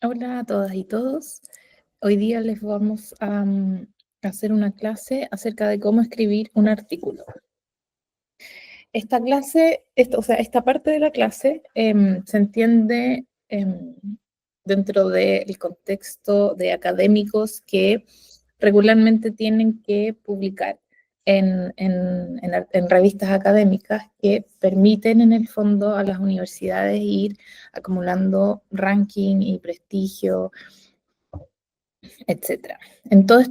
Hola a todas y todos. Hoy día les vamos a hacer una clase acerca de cómo escribir un artículo. Esta clase, esta parte de la clase se entiende dentro del contexto de académicos que regularmente tienen que publicar en revistas académicas que permiten en el fondo a las universidades ir acumulando ranking y prestigio, etcétera. En todas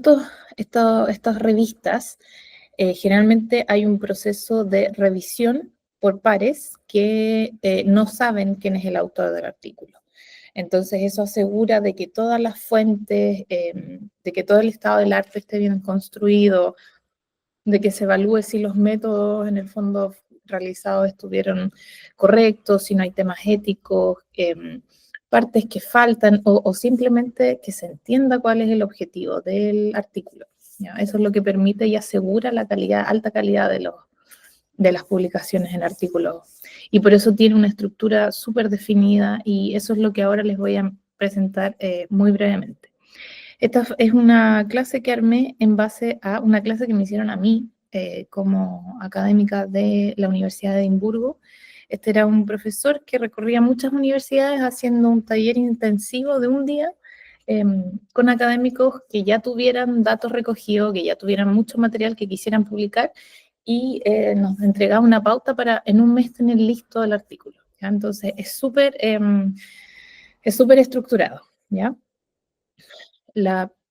estas revistas, generalmente hay un proceso de revisión por pares que no saben quién es el autor del artículo. Entonces eso asegura de que todas las fuentes, de que todo el estado del arte esté bien construido, de que se evalúe si los métodos en el fondo realizados estuvieron correctos, si no hay temas éticos, partes que faltan o simplemente que se entienda cuál es el objetivo del artículo. ¿Ya? Eso es lo que permite y asegura la calidad, alta calidad de las publicaciones en artículos. Y por eso tiene una estructura súper definida y eso es lo que ahora les voy a presentar muy brevemente. Esta es una clase que armé en base a una clase que me hicieron a mí como académica de la Universidad de Edimburgo. Este era un profesor que recorría muchas universidades haciendo un taller intensivo de un día con académicos que ya tuvieran datos recogidos, que ya tuvieran mucho material que quisieran publicar y nos entregaba una pauta para en un mes tener listo el artículo. ¿Ya? Entonces es súper estructurado. ¿Ya?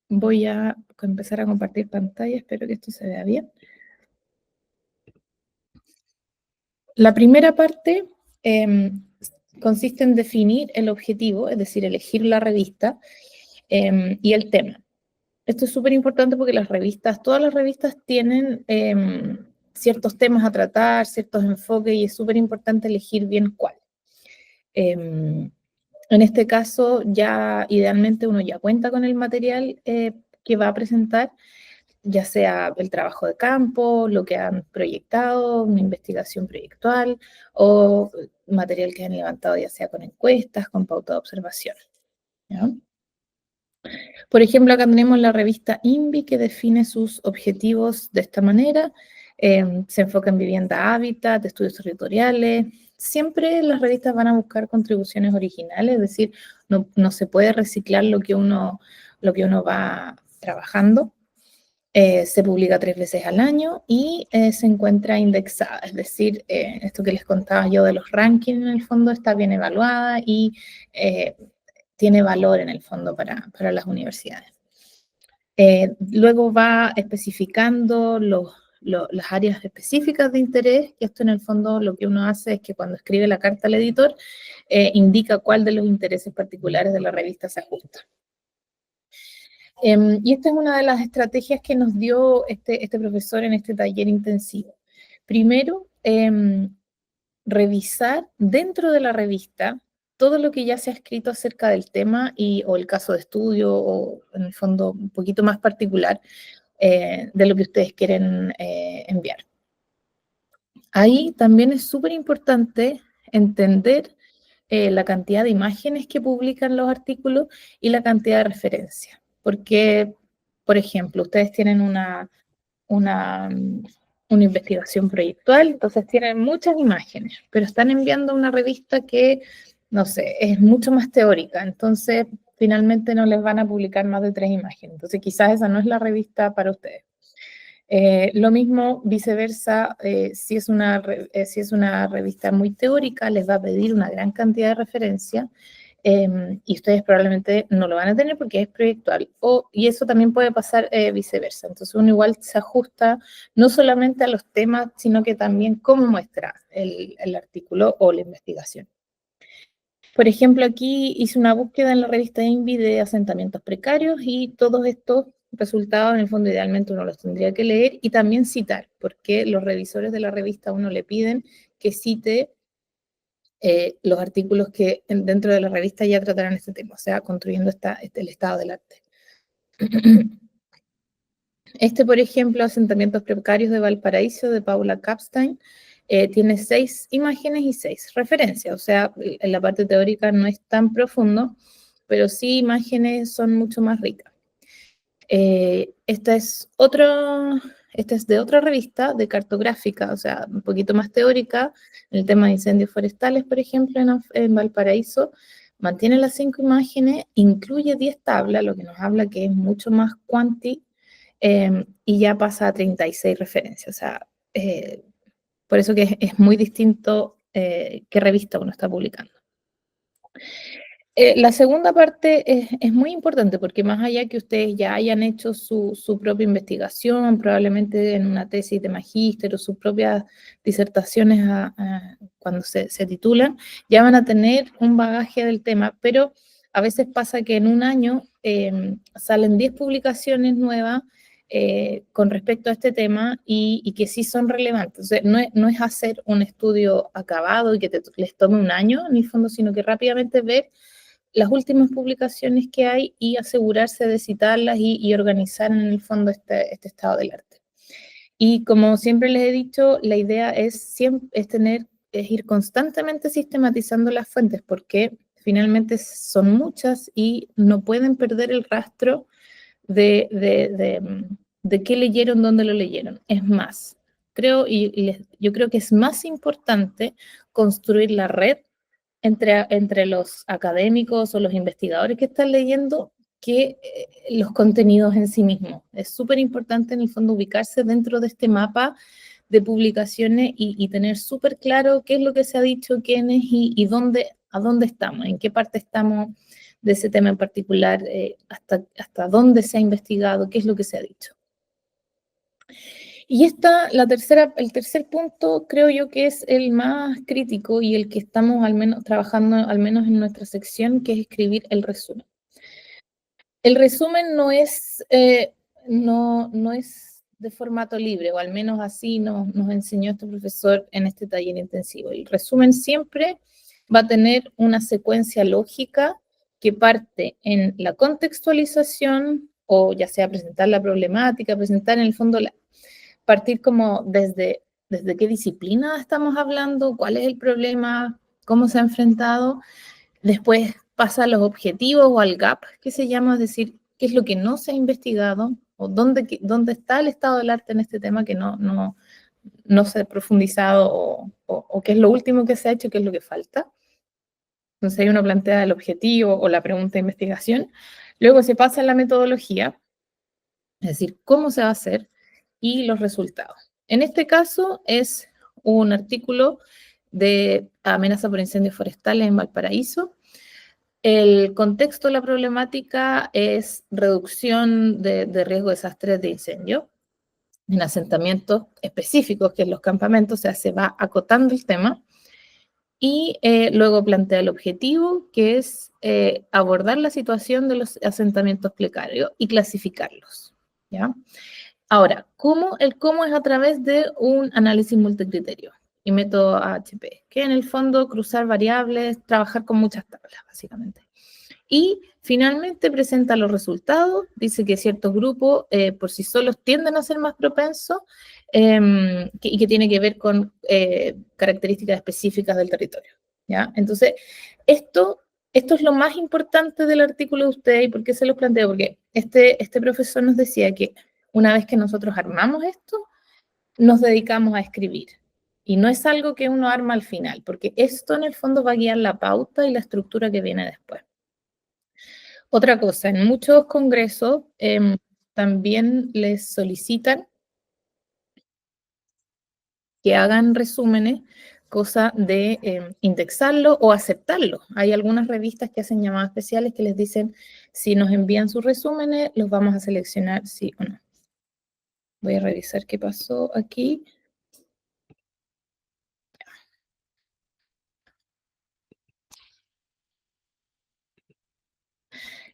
Voy a empezar a compartir pantalla, espero que esto se vea bien. La primera parte consiste en definir el objetivo, es decir, elegir la revista y el tema. Esto es súper importante porque todas las revistas tienen ciertos temas a tratar, ciertos enfoques y es súper importante elegir bien cuál. En este caso, ya idealmente uno ya cuenta con el material que va a presentar, ya sea el trabajo de campo, lo que han proyectado, una investigación proyectual o material que han levantado ya sea con encuestas, con pauta de observación. ¿Ya? Por ejemplo, acá tenemos la revista INVI que define sus objetivos de esta manera. Se enfoca en vivienda, hábitat, estudios territoriales. Siempre las revistas van a buscar contribuciones originales, es decir, no se puede reciclar lo que uno va trabajando. Se publica 3 veces al año y se encuentra indexada, es decir, esto que les contaba yo de los rankings en el fondo está bien evaluada y tiene valor en el fondo para las universidades. Luego va especificando las áreas específicas de interés, que esto en el fondo lo que uno hace es que cuando escribe la carta al editor, indica cuál de los intereses particulares de la revista se ajusta. Y esta es una de las estrategias que nos dio este profesor en este taller intensivo. Primero, revisar dentro de la revista todo lo que ya se ha escrito acerca del tema o el caso de estudio o en el fondo un poquito más particular de lo que ustedes quieren enviar. Ahí también es súper importante entender la cantidad de imágenes que publican los artículos y la cantidad de referencias. Porque, por ejemplo, ustedes tienen una, una investigación proyectual, entonces tienen muchas imágenes, pero están enviando una revista que, no sé, es mucho más teórica, entonces finalmente no les van a publicar más de 3 imágenes. Entonces quizás esa no es la revista para ustedes. Lo mismo viceversa, si es una revista muy teórica, les va a pedir una gran cantidad de referencias y ustedes probablemente no lo van a tener porque es proyectual. Y eso también puede pasar viceversa. Entonces uno igual se ajusta no solamente a los temas, sino que también cómo muestra el artículo o la investigación. Por ejemplo, aquí hice una búsqueda en la revista INVI de asentamientos precarios y todos estos resultados, en el fondo, idealmente uno los tendría que leer y también citar, porque los revisores de la revista a uno le piden que cite los artículos que dentro de la revista ya tratarán este tema, o sea, construyendo el estado del arte. Por ejemplo, Asentamientos Precarios de Valparaíso, de Paula Kapstein, tiene 6 imágenes y 6 referencias, o sea, en la parte teórica no es tan profundo, pero sí imágenes son mucho más ricas. Esta es de otra revista, de cartográfica, o sea, un poquito más teórica, en el tema de incendios forestales, por ejemplo, en Valparaíso. Mantiene las 5 imágenes, incluye 10 tablas, lo que nos habla que es mucho más cuanti, y ya pasa a 36 referencias. O sea, por eso que es muy distinto qué revista uno está publicando. La segunda parte es muy importante porque más allá que ustedes ya hayan hecho su propia investigación, probablemente en una tesis de magíster o sus propias disertaciones cuando se titulan, ya van a tener un bagaje del tema, pero a veces pasa que en un año salen 10 publicaciones nuevas con respecto a este tema y que sí son relevantes. O sea, no es hacer un estudio acabado y que les tome un año en el fondo, sino que rápidamente ver las últimas publicaciones que hay y asegurarse de citarlas y organizar en el fondo este estado del arte. Y como siempre les he dicho, la idea es ir constantemente sistematizando las fuentes porque finalmente son muchas y no pueden perder el rastro de qué leyeron, dónde lo leyeron. Es más, yo creo que es más importante construir la red entre los académicos o los investigadores que están leyendo que los contenidos en sí mismos. Es súper importante en el fondo ubicarse dentro de este mapa de publicaciones y tener súper claro qué es lo que se ha dicho, quién es y a dónde estamos, en qué parte estamos de ese tema en particular, hasta dónde se ha investigado, qué es lo que se ha dicho. Y el tercer punto creo yo que es el más crítico y el que estamos trabajando al menos en nuestra sección, que es escribir el resumen. El resumen no es de formato libre, o al menos así nos enseñó este profesor en este taller intensivo. El resumen siempre va a tener una secuencia lógica que parte en la contextualización, o ya sea presentar la problemática, presentar en el fondo partir como desde qué disciplina estamos hablando, cuál es el problema, cómo se ha enfrentado. Después pasa a los objetivos o al gap, que se llama, es decir, qué es lo que no se ha investigado o dónde está el estado del arte en este tema que no se ha profundizado o qué es lo último que se ha hecho, qué es lo que falta. Entonces ahí uno plantea el objetivo o la pregunta de investigación. Luego se pasa a la metodología, es decir, cómo se va a hacer y los resultados. En este caso es un artículo de amenaza por incendios forestales en Valparaíso. El contexto de la problemática es reducción de riesgo de desastres de incendio en asentamientos específicos, que en los campamentos, o sea, se va acotando el tema. Y luego plantea el objetivo, que es abordar la situación de los asentamientos precarios y clasificarlos, ¿ya? Ahora, el cómo es a través de un análisis multicriterio y método AHP, que en el fondo cruzar variables, trabajar con muchas tablas, básicamente. Y finalmente presenta los resultados, dice que ciertos grupos por sí solos tienden a ser más propensos y que tiene que ver con características específicas del territorio, ¿ya? Entonces, esto es lo más importante del artículo de ustedes. ¿Y por qué se los planteo? Porque este profesor nos decía que una vez que nosotros armamos esto, nos dedicamos a escribir. Y no es algo que uno arma al final, porque esto en el fondo va a guiar la pauta y la estructura que viene después. Otra cosa, en muchos congresos también les solicitan que hagan resúmenes, cosa de indexarlo o aceptarlo. Hay algunas revistas que hacen llamadas especiales que les dicen, si nos envían sus resúmenes, los vamos a seleccionar sí o no. Voy a revisar qué pasó aquí.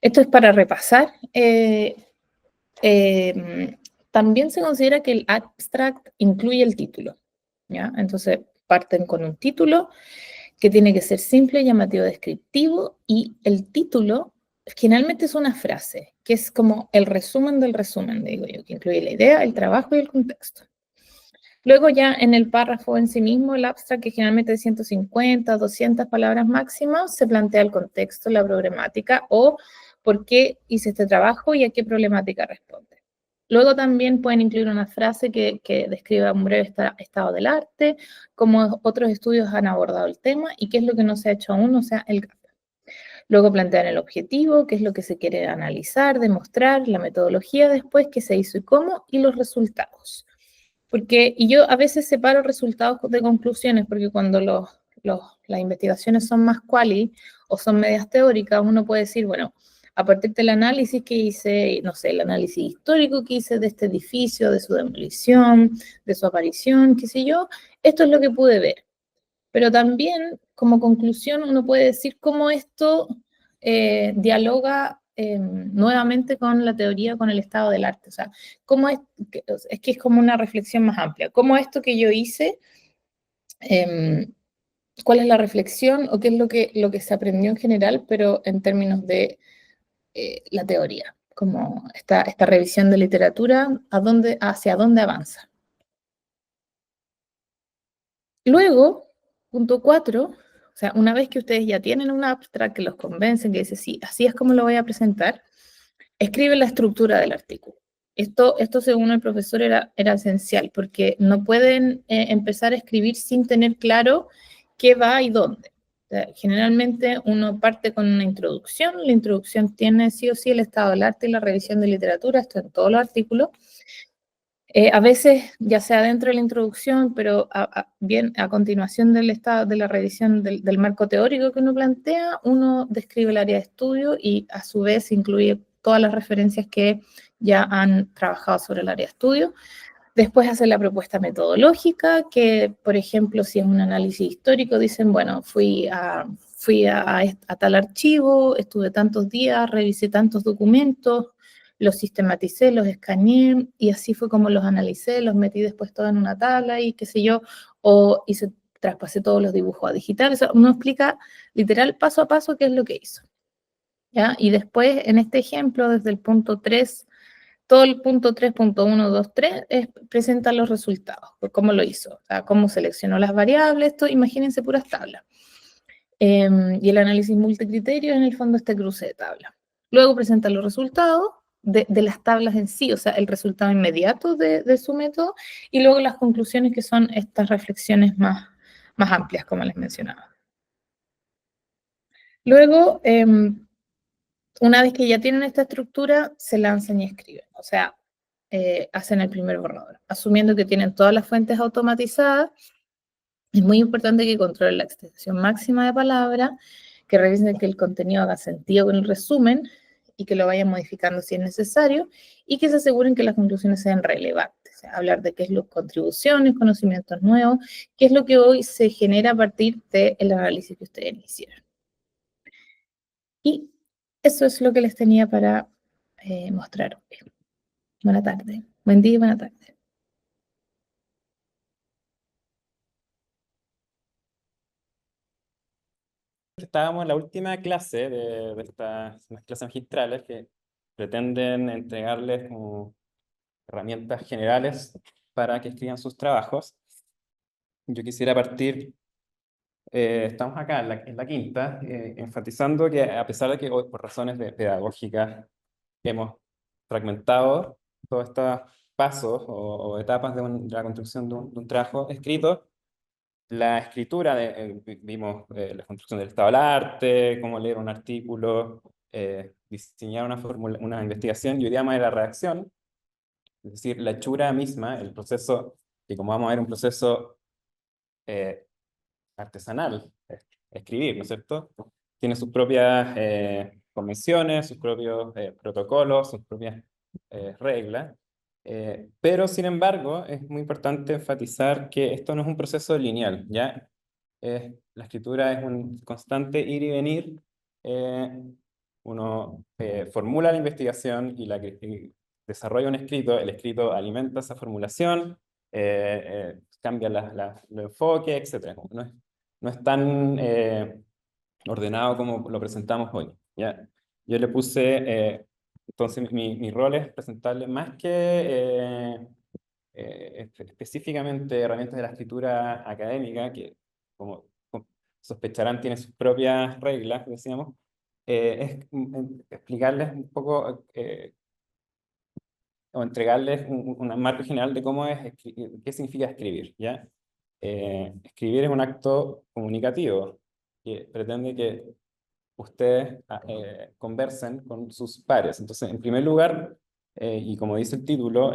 Esto es para repasar. También se considera que el abstract incluye el título, ¿ya? Entonces parten con un título que tiene que ser simple, llamativo, descriptivo, y el título generalmente es una frase, que es como el resumen del resumen, digo yo, que incluye la idea, el trabajo y el contexto. Luego ya en el párrafo en sí mismo, el abstract, que generalmente es 150, 200 palabras máximo, se plantea el contexto, la problemática o por qué hice este trabajo y a qué problemática responde. Luego también pueden incluir una frase que describa un breve estado del arte, cómo otros estudios han abordado el tema y qué es lo que no se ha hecho aún, o sea, el gap. Luego plantean el objetivo, qué es lo que se quiere analizar, demostrar, la metodología después, qué se hizo y cómo, y los resultados. Porque, y yo a veces separo resultados de conclusiones, porque cuando las investigaciones son más quali o son medias teóricas, uno puede decir, bueno, a partir del análisis que hice, no sé, el análisis histórico que hice de este edificio, de su demolición, de su aparición, qué sé yo, esto es lo que pude ver. Pero también, como conclusión, uno puede decir cómo esto dialoga nuevamente con la teoría, con el estado del arte. O sea, cómo es que es como una reflexión más amplia. ¿Cómo esto que yo hice, eh, cuál es la reflexión o qué es lo que se aprendió en general, pero en términos de la teoría? Como esta revisión de literatura, hacia dónde avanza. Luego, punto 4, o sea, una vez que ustedes ya tienen un abstract que los convencen, que dice, sí, así es como lo voy a presentar, escribe la estructura del artículo. Esto según el profesor, era esencial, porque no pueden empezar a escribir sin tener claro qué va y dónde. O sea, generalmente uno parte con una introducción, la introducción tiene sí o sí el estado del arte y la revisión de literatura, esto en todos los artículos, a veces, ya sea dentro de la introducción, pero bien a continuación del estado de la revisión del marco teórico que uno plantea, uno describe el área de estudio y a su vez incluye todas las referencias que ya han trabajado sobre el área de estudio. Después hace la propuesta metodológica, que por ejemplo, si es un análisis histórico, dicen, bueno, fui a tal archivo, estuve tantos días, revisé tantos documentos, los sistematicé, los escaneé y así fue como los analicé, los metí después todo en una tabla y qué sé yo, o traspasé todos los dibujos a digital. O sea, uno explica literal paso a paso qué es lo que hizo. ¿Ya? Y después, en este ejemplo, desde el punto 3, todo el punto 3.1, 2, 3 presenta los resultados, cómo lo hizo, o sea, cómo seleccionó las variables, esto, imagínense puras tablas. Y el análisis multicriterio, en el fondo, este cruce de tablas. Luego presenta los resultados de las tablas en sí, o sea, el resultado inmediato de su método, y luego las conclusiones, que son estas reflexiones más amplias, como les mencionaba. Luego, una vez que ya tienen esta estructura, se lanzan y escriben. O sea, hacen el primer borrador. Asumiendo que tienen todas las fuentes automatizadas, es muy importante que controlen la extensión máxima de palabras, que revisen que el contenido haga sentido con el resumen y que lo vayan modificando si es necesario, y que se aseguren que las conclusiones sean relevantes. O sea, hablar de qué es las contribuciones, conocimientos nuevos, qué es lo que hoy se genera a partir del análisis que ustedes hicieron. Y eso es lo que les tenía para mostrar hoy. Buena tarde. Buen día y buena tarde. Estábamos en la última clase de estas clases magistrales que pretenden entregarles como herramientas generales para que escriban sus trabajos. Yo quisiera partir, estamos acá en la quinta, enfatizando que a pesar de que hoy por razones pedagógicas hemos fragmentado todos estos pasos o etapas de la construcción de un trabajo escrito, la escritura, vimos la construcción del estado del arte, cómo leer un artículo, diseñar una investigación, y hoy día más de la redacción, es decir, la hechura misma, el proceso, que como vamos a ver, un proceso eh, artesanal, escribir, ¿no es cierto? Tiene sus propias convenciones, sus propios protocolos, sus propias reglas. Pero, sin embargo, es muy importante enfatizar que esto no es un proceso lineal, ¿ya? La escritura es un constante ir y venir. Uno formula la investigación y desarrolla un escrito, el escrito alimenta esa formulación, cambia el enfoque, etc. No es tan ordenado como lo presentamos hoy, ¿ya? Yo le puse, entonces mi rol es presentarle más que específicamente herramientas de la escritura académica, que como sospecharán tiene sus propias reglas, decíamos, es explicarles un poco o entregarles un marco general de cómo es, qué significa escribir, ¿ya? Escribir es un acto comunicativo que pretende que ustedes conversen con sus pares. Entonces, en primer lugar, y como dice el título,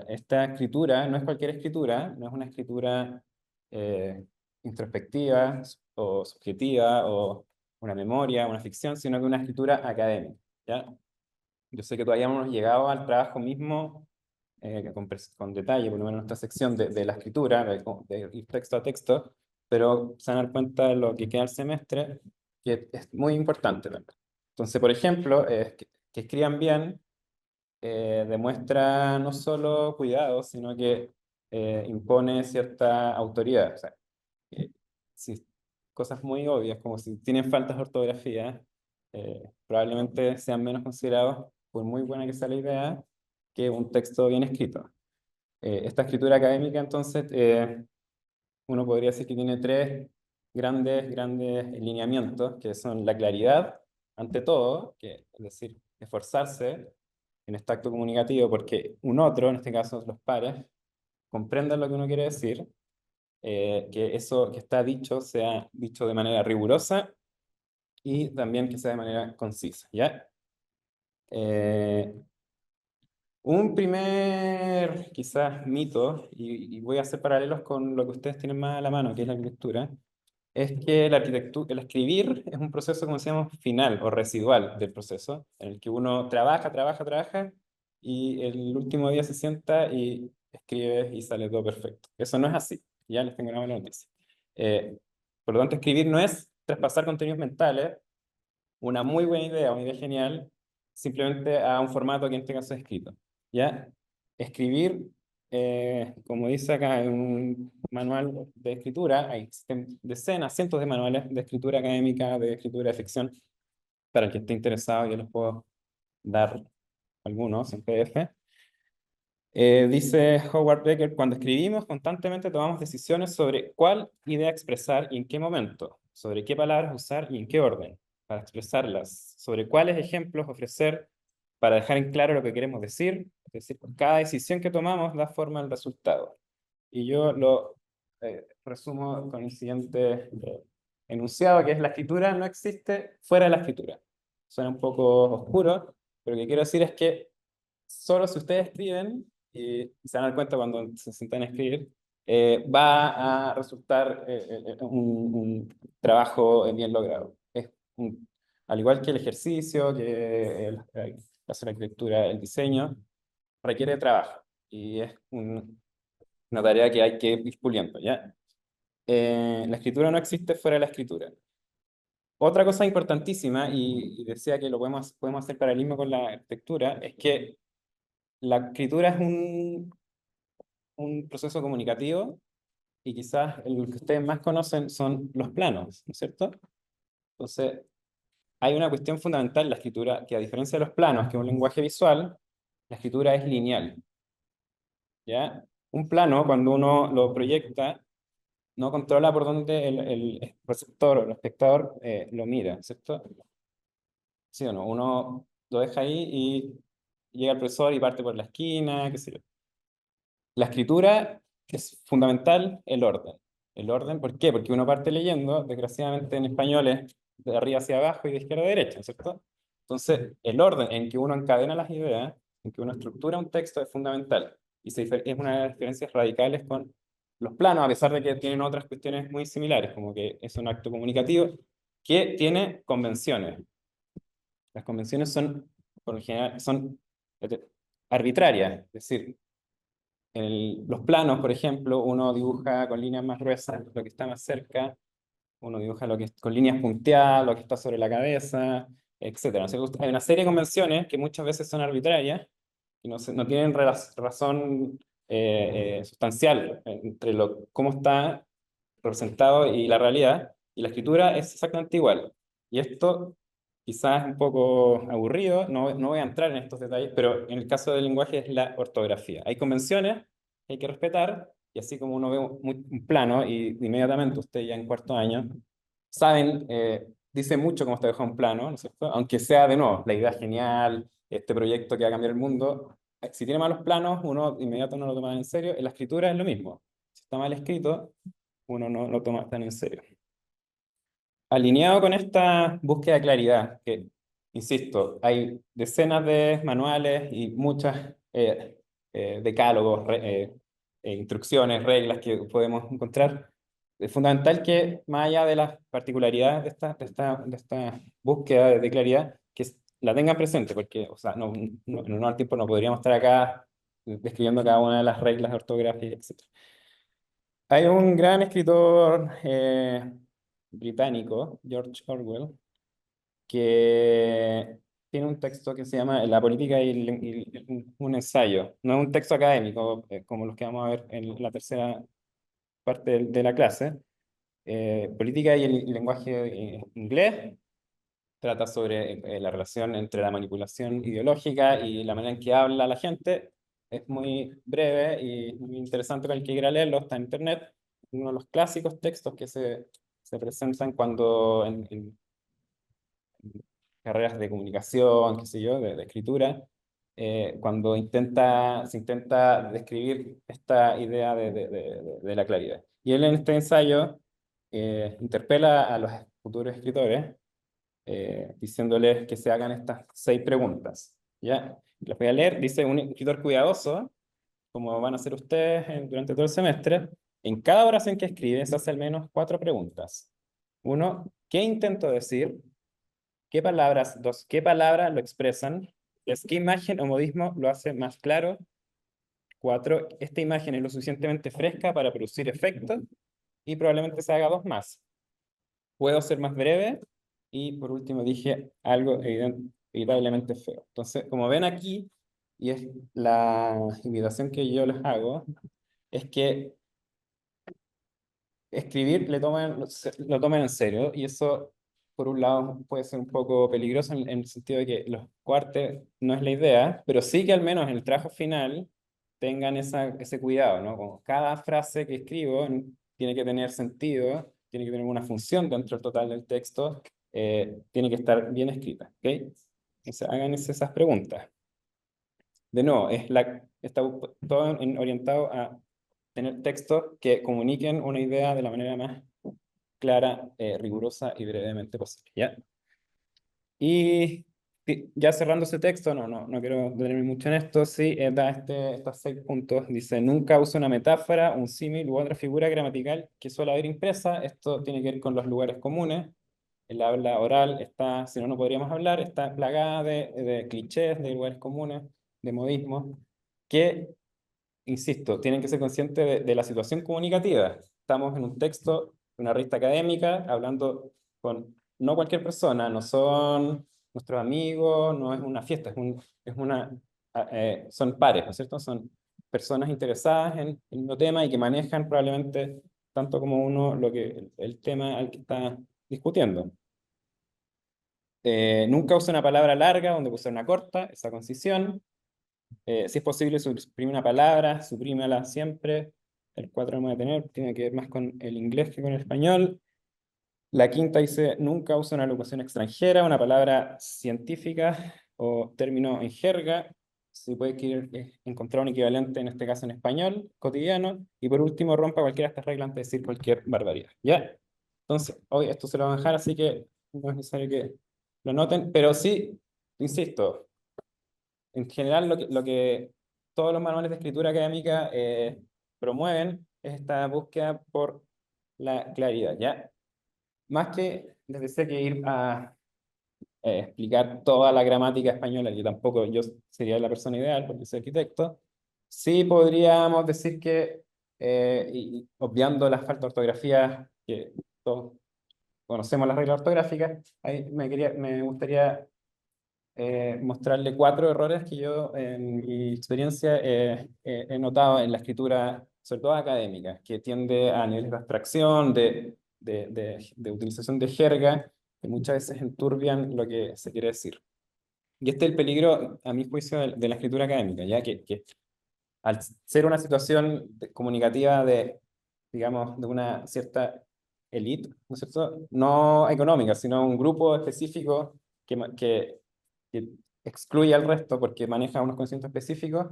esta escritura no es cualquier escritura, no es una escritura eh, introspectiva o subjetiva o una memoria, una ficción, sino que una escritura académica, ¿ya? Yo sé que todavía no hemos llegado al trabajo mismo con detalle, por lo menos en esta sección de la escritura, de ir texto a texto, pero se van a dar cuenta de lo que queda el semestre, que es muy importante también. Entonces, por ejemplo, que escriban bien demuestra no solo cuidado, sino que impone cierta autoridad. O sea, eh, si, cosas muy obvias, como si tienen faltas de ortografía, probablemente sean menos considerados, por muy buena que sea la idea, que un texto bien escrito. Esta escritura académica, entonces, uno podría decir que tiene tres grandes lineamientos, que son la claridad, ante todo, que, es decir, esforzarse en este acto comunicativo, porque un otro, en este caso los pares, comprendan lo que uno quiere decir, que eso que está dicho sea dicho de manera rigurosa y también que sea de manera concisa, ¿ya? Eh, un primer, quizás, mito, y voy a hacer paralelos con lo que ustedes tienen más a la mano, que es la arquitectura, es que la arquitectura, el escribir es un proceso, como decíamos, final o residual del proceso, en el que uno trabaja, y el último día se sienta y escribe y sale todo perfecto. Eso no es así, ya les tengo una mala noticia. Por lo tanto, escribir no es traspasar contenidos mentales, una muy buena idea, una idea genial, simplemente a un formato que en este caso es escrito. ¿Ya? Escribir, como dice acá en un manual de escritura, hay decenas, cientos de manuales de escritura académica, de escritura de ficción. Para el que esté interesado, yo les puedo dar algunos en PDF. Dice Howard Becker, cuando escribimos constantemente tomamos decisiones sobre cuál idea expresar y en qué momento, sobre qué palabras usar y en qué orden para expresarlas, sobre cuáles ejemplos ofrecer para dejar en claro lo que queremos decir. Es decir, cada decisión que tomamos da forma al resultado. Y yo lo resumo con el siguiente enunciado, que es la escritura no existe fuera de la escritura. Suena un poco oscuro, pero lo que quiero decir es que solo si ustedes escriben, y se van a dar cuenta cuando se sientan a escribir, va a resultar un trabajo bien logrado. Al igual que el ejercicio, que hacer la arquitectura, el diseño, requiere trabajo y es una tarea que hay que ir puliendo, ¿ya? La escritura no existe fuera de la escritura. Otra cosa importantísima, y decía que lo podemos hacer paralelismo con la arquitectura, es que la escritura es un proceso comunicativo y quizás el que ustedes más conocen son los planos, ¿no es cierto? Entonces, hay una cuestión fundamental en la escritura que a diferencia de los planos, que es un lenguaje visual, la escritura es lineal, ¿ya? Un plano, cuando uno lo proyecta, no controla por dónde el receptor o el espectador lo mira, ¿cierto? ¿Sí o no? Uno lo deja ahí y llega el profesor y parte por la esquina, qué sé yo. La escritura es fundamental el orden. El orden, ¿por qué? Porque uno parte leyendo, desgraciadamente en español es de arriba hacia abajo y de izquierda a derecha, ¿cierto? Entonces, el orden en que uno encadena las ideas, en que uno estructura un texto es fundamental. Y es una de las diferencias radicales con los planos, a pesar de que tienen otras cuestiones muy similares, como que es un acto comunicativo que tiene convenciones. Las convenciones son, por lo general, son arbitrarias, es decir, en los planos, por ejemplo, uno dibuja con líneas más gruesas lo que está más cerca, uno dibuja lo que con líneas punteadas, lo que está sobre la cabeza, etcétera. Hay una serie de convenciones que muchas veces son arbitrarias y no tienen razón sustancial entre cómo está representado y la realidad, y la escritura es exactamente igual. Y esto quizás es un poco aburrido, no voy a entrar en estos detalles, pero en el caso del lenguaje es la ortografía. Hay convenciones que hay que respetar, y así como uno ve un plano y inmediatamente usted ya en cuarto año, saben, dice mucho cómo está dejado un plano, ¿no es cierto? Aunque sea de nuevo, la idea genial, este proyecto que va a cambiar el mundo, si tiene malos planos, uno inmediato no lo toma en serio. En la escritura es lo mismo. Si está mal escrito, uno no lo toma tan en serio. Alineado con esta búsqueda de claridad, que, insisto, hay decenas de manuales y muchas decálogos, instrucciones, reglas que podemos encontrar. Es fundamental que, más allá de las particularidades de esta búsqueda de claridad, que la tengan presente, porque, o sea, en un normal tiempo no podríamos estar acá describiendo cada una de las reglas de ortografía, etc. Hay un gran escritor británico, George Orwell, que tiene un texto que se llama La política y un ensayo. No es un texto académico, como los que vamos a ver en la tercera parte de la clase. Política y el lenguaje inglés trata sobre la relación entre la manipulación ideológica y la manera en que habla la gente. Es muy breve y muy interesante para el que quiera leerlo, está en internet. Uno de los clásicos textos que se presentan cuando en carreras de comunicación, qué sé yo, de escritura, cuando se intenta describir esta idea de la claridad. Y él en este ensayo interpela a los futuros escritores diciéndoles que se hagan estas 6 preguntas. ¿Ya? Las voy a leer. Dice: un escritor cuidadoso, como van a ser ustedes durante todo el semestre, en cada oración que escribe se hace al menos 4 preguntas. 1, ¿qué intento decir? ¿Qué palabras? 2, ¿qué palabras lo expresan? 3, ¿qué imagen o modismo lo hace más claro? 4, esta imagen es lo suficientemente fresca para producir efectos, y probablemente se haga 2 más. ¿Puedo ser más breve? Y por último dije algo evitablemente feo. Entonces, como ven aquí, y es la invitación que yo les hago, es que escribir lo tomen en serio, y eso, por un lado, puede ser un poco peligroso en el sentido de que los cuartes no es la idea, pero sí que al menos en el trabajo final tengan ese cuidado, ¿no? Como cada frase que escribo tiene que tener sentido, tiene que tener una función dentro del total del texto, tiene que estar bien escrita, ¿ok? Entonces, hagan esas preguntas. De nuevo, está todo orientado a tener textos que comuniquen una idea de la manera más clara, rigurosa y brevemente posible, ¿ya? Y ya cerrando ese texto, no quiero detenerme mucho en esto, sí, da estos 6 puntos. Dice: nunca use una metáfora, un símil u otra figura gramatical que suele haber impresa. Esto tiene que ver con los lugares comunes. El habla oral está, si no, no podríamos hablar, está plagada de clichés, de lugares comunes, de modismos, que, insisto, tienen que ser conscientes de la situación comunicativa. Estamos en un texto, una revista académica, hablando con no cualquier persona, no son nuestros amigos, no es una fiesta, son pares, ¿no es cierto? Son personas interesadas en el mismo tema y que manejan probablemente tanto como uno el tema al que está discutiendo. Nunca use una palabra larga donde use una corta, esa concisión. Si es posible, suprimir una palabra, suprímela siempre. El 4 no voy a tener, tiene que ver más con el inglés que con el español. La quinta dice: nunca use una locución extranjera, una palabra científica o término en jerga. Si puede encontrar un equivalente, en este caso en español, cotidiano. Y por último, rompa cualquiera de estas reglas antes de decir cualquier barbaridad. ¿Ya? Entonces, hoy esto se lo van a dejar, así que no es necesario que lo noten, pero sí, insisto, en general lo que todos los manuales de escritura académica promueven es esta búsqueda por la claridad, ¿ya? Más que les decía que ir a explicar toda la gramática española, yo tampoco, yo sería la persona ideal porque soy arquitecto, sí podríamos decir que, y obviando las faltas de ortografía, que todos conocemos las reglas ortográficas, ahí me gustaría mostrarle 4 errores que yo, en mi experiencia, he notado en la escritura, sobre todo académica, que tiende a niveles de abstracción, de utilización de jerga, que muchas veces enturbian lo que se quiere decir. Y este es el peligro, a mi juicio, de la escritura académica, ya que al ser una situación comunicativa de, digamos, de una cierta élite, ¿no es cierto? No económica, sino un grupo específico que excluye al resto porque maneja unos conocimientos específicos,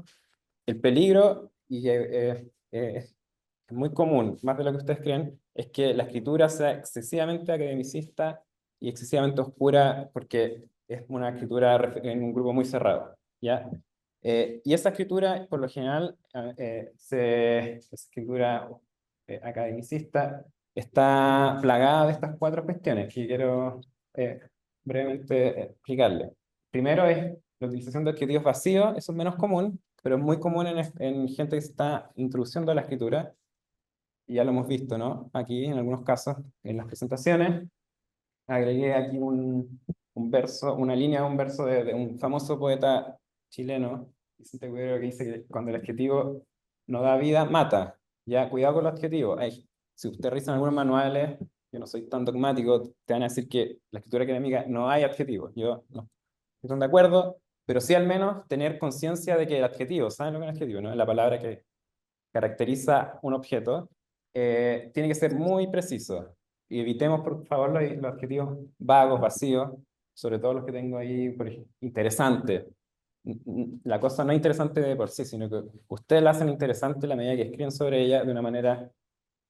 el peligro, es muy común, más de lo que ustedes creen, es que la escritura sea excesivamente academicista y excesivamente oscura porque es una escritura en un grupo muy cerrado, ¿ya? Y esa escritura, por lo general, esa escritura academicista está plagada de estas cuatro cuestiones que quiero eh, brevemente explicarle. Primero es la utilización de adjetivos vacíos, eso es menos común, pero es muy común en gente que se está introduciendo a la escritura, y ya lo hemos visto, ¿no? Aquí, en algunos casos, en las presentaciones, agregué aquí un verso, una línea de un verso de un famoso poeta chileno, Vicente Guerrero, que dice que cuando el adjetivo no da vida, mata. Ya, cuidado con los adjetivos. Si usted revisa algunos manuales, yo no soy tan dogmático, te van a decir que la escritura académica no hay adjetivos. Yo no estoy de acuerdo, pero sí al menos tener conciencia de que el adjetivo, ¿saben lo que es el adjetivo? ¿No? Es la palabra que caracteriza un objeto, tiene que ser muy preciso. Y evitemos, por favor, los adjetivos vagos, vacíos, sobre todo los que tengo ahí, por ejemplo, interesante. La cosa no es interesante de por sí, sino que ustedes la hacen interesante en la medida que escriben sobre ella de una manera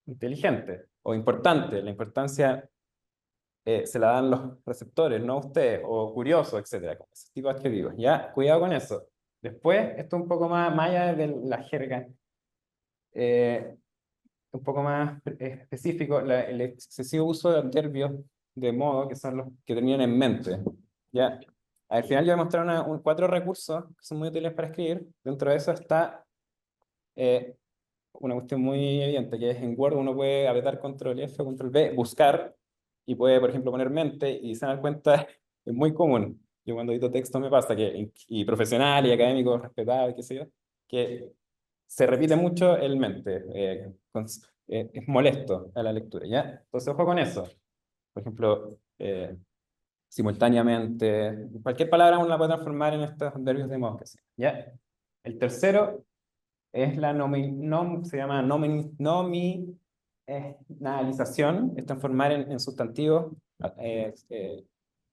inteligente o importante. La importancia se la dan los receptores, no ustedes, o curiosos, etcétera, como ese tipo de adjetivos. Ya, cuidado con eso. Después, esto un poco más allá de la jerga, eh, un poco más específico, el excesivo uso de adverbios de modo que son los que terminan en mente. ¿Ya? Al final yo voy a mostrar cuatro recursos que son muy útiles para escribir. Dentro de eso está eh, una cuestión muy evidente, que es en Word uno puede apretar control F o control V, buscar, y puede, por ejemplo, poner mente, y se dan cuenta, es muy común. Yo cuando edito texto me pasa que, y profesional y académico respetado, y qué sé yo, que se repite mucho el mente, es molesto a la lectura, ¿ya? Entonces, ojo con eso. Por ejemplo, simultáneamente, cualquier palabra uno la puede transformar en estos adverbios de modo que sea, ¿ya? El tercero es se llama nominalización, es transformar en sustantivos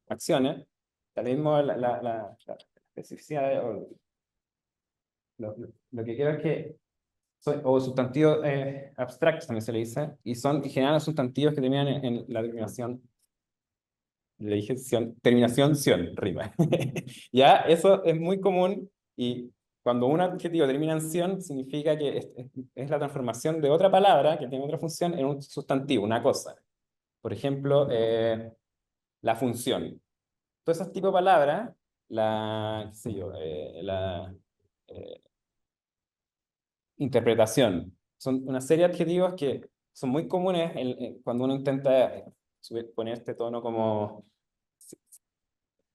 acciones. Tal mismo la especificidad, o lo que quiero es que o sustantivos abstractos también se le dice, y son en general sustantivos que terminan en la terminación, le dije terminación ción, rima. Ya, eso es muy común, y cuando un adjetivo termina en ción, significa que es la transformación de otra palabra que tiene otra función en un sustantivo, una cosa. Por ejemplo, la función. Todos esos tipos de palabras, qué sé yo, eh, interpretación. Son una serie de adjetivos que son muy comunes cuando uno intenta poner este tono como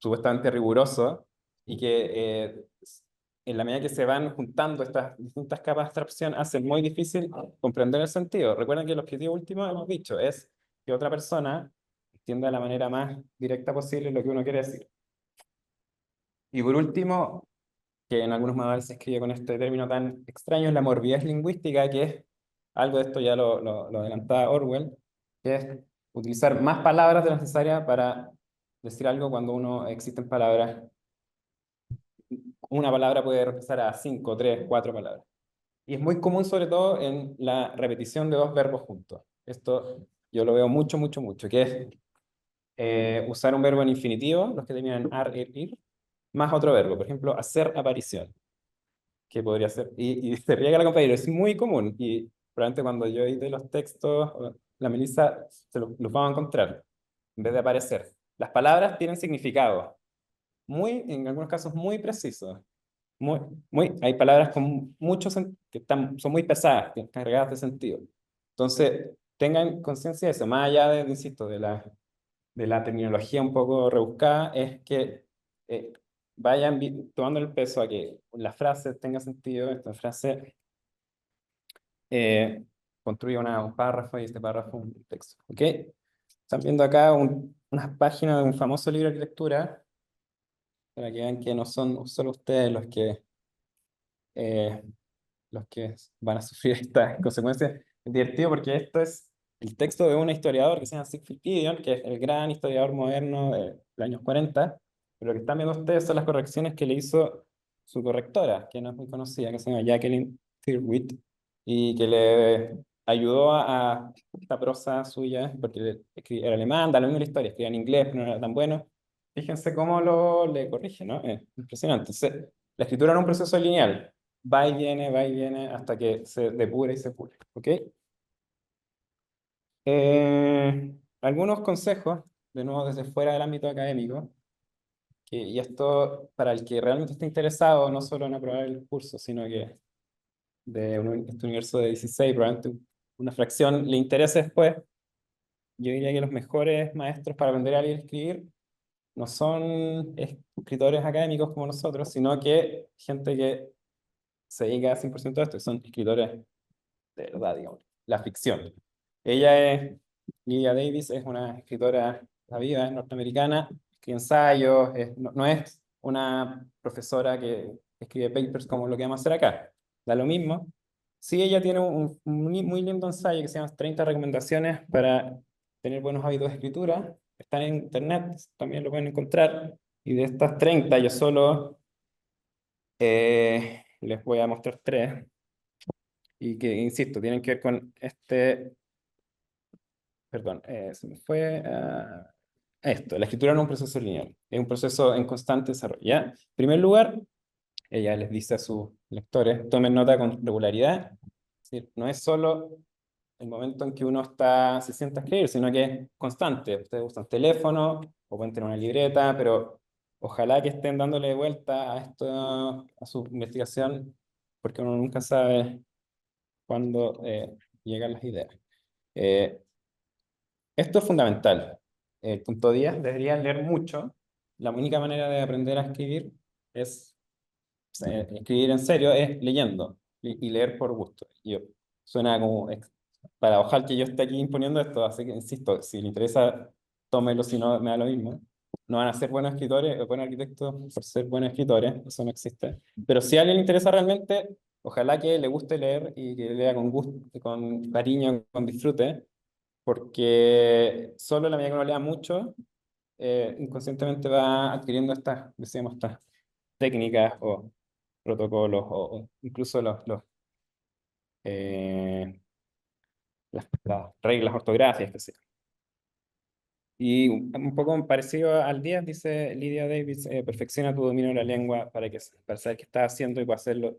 supuestamente riguroso, y que en la medida que se van juntando estas distintas capas de abstracción, hace muy difícil comprender el sentido. Recuerden que el objetivo último, hemos dicho, es que otra persona entienda de la manera más directa posible lo que uno quiere decir. Y por último, que en algunos manuales se escribe con este término tan extraño, es la morbidez lingüística, que es algo de esto ya lo adelantaba Orwell, que es utilizar más palabras de las necesarias para decir algo cuando uno existen palabras. Una palabra puede reemplazar a cinco, tres, cuatro palabras. Y es muy común, sobre todo, en la repetición de dos verbos juntos. Esto yo lo veo mucho, mucho, mucho, que es usar un verbo en infinitivo, los que terminan en ar, ir, más otro verbo. Por ejemplo, hacer aparición, que podría ser, y se riega la compañera, es muy común, y probablemente cuando yo edite los textos, la Melissa los vamos a encontrar, en vez de aparecer. Las palabras tienen significado, en algunos casos muy precisos. Hay palabras con que son muy pesadas, cargadas de sentido. Entonces, tengan conciencia de eso, más allá insisto, de la terminología un poco rebuscada, es que eh, vayan tomando el peso a que la frase tenga sentido. Esta frase eh, construye un párrafo, y este párrafo un texto. ¿Ok? Están viendo acá unas páginas de un famoso libro de arquitectura, para que vean que no son solo ustedes los que los que van a sufrir estas consecuencias. Es divertido porque esto es el texto de un historiador que se llama Siegfried Gideon, que es el gran historiador moderno de los años 40, pero lo que están viendo ustedes son las correcciones que le hizo su correctora, que no es muy conocida, que se llama Jacqueline Tyrwhitt, y que le ayudó a esta prosa suya, porque era alemán, da lo mismo la historia, escribía en inglés, pero no era tan bueno. Fíjense cómo le corrige, ¿no? Es impresionante. Entonces, la escritura no es un proceso lineal. Va y viene, hasta que se depura y se pule. ¿Ok? Algunos consejos, de nuevo desde fuera del ámbito académico, y esto para el que realmente esté interesado, no solo en aprobar el curso, sino que este universo de 16, probablemente una fracción le interese después. Yo diría que los mejores maestros para aprender a leer y escribir no son escritores académicos como nosotros, sino que gente que se dedica 100% a esto, que son escritores de verdad, digamos, la ficción. Ella es, Lydia Davis, es una escritora la vida, es norteamericana, escribe ensayos, no es una profesora que escribe papers como lo que vamos a hacer acá. Da lo mismo. Sí, ella tiene un muy lindo ensayo que se llama 30 recomendaciones para tener buenos hábitos de escritura. Están en internet, también lo pueden encontrar. Y de estas 30 yo solo les voy a mostrar tres. Y que, insisto, tienen que ver con perdón, se me fue esto, la escritura no es un proceso lineal, es un proceso en constante desarrollo, ¿ya? En primer lugar, ella les dice a sus lectores, tomen nota con regularidad, es decir, no es solo el momento en que uno se sienta a escribir, sino que es constante. Ustedes usan teléfono o pueden tener una libreta, pero ojalá que estén dándole vuelta a esto, a su investigación, porque uno nunca sabe cuándo llegan las ideas. Eh, Esto es fundamental. El punto 10, deberían leer mucho. La única manera de aprender a escribir es, escribir en serio, es leyendo y leer por gusto. Suena como para ojalá que yo esté aquí imponiendo esto, así que insisto, si le interesa, tómelo, si no, me da lo mismo. No van a ser buenos escritores o buenos arquitectos por ser buenos escritores, eso no existe. Pero si a alguien le interesa realmente, ojalá que le guste leer y que lea con gusto, con cariño, con disfrute, porque solo en la medida que uno lea mucho, inconscientemente va adquiriendo decíamos, estas técnicas o protocolos o incluso eh, las reglas ortográficas, que sea. Y un poco parecido al 10, dice Lydia Davis, perfecciona tu dominio de la lengua para saber qué estás haciendo y para hacerlo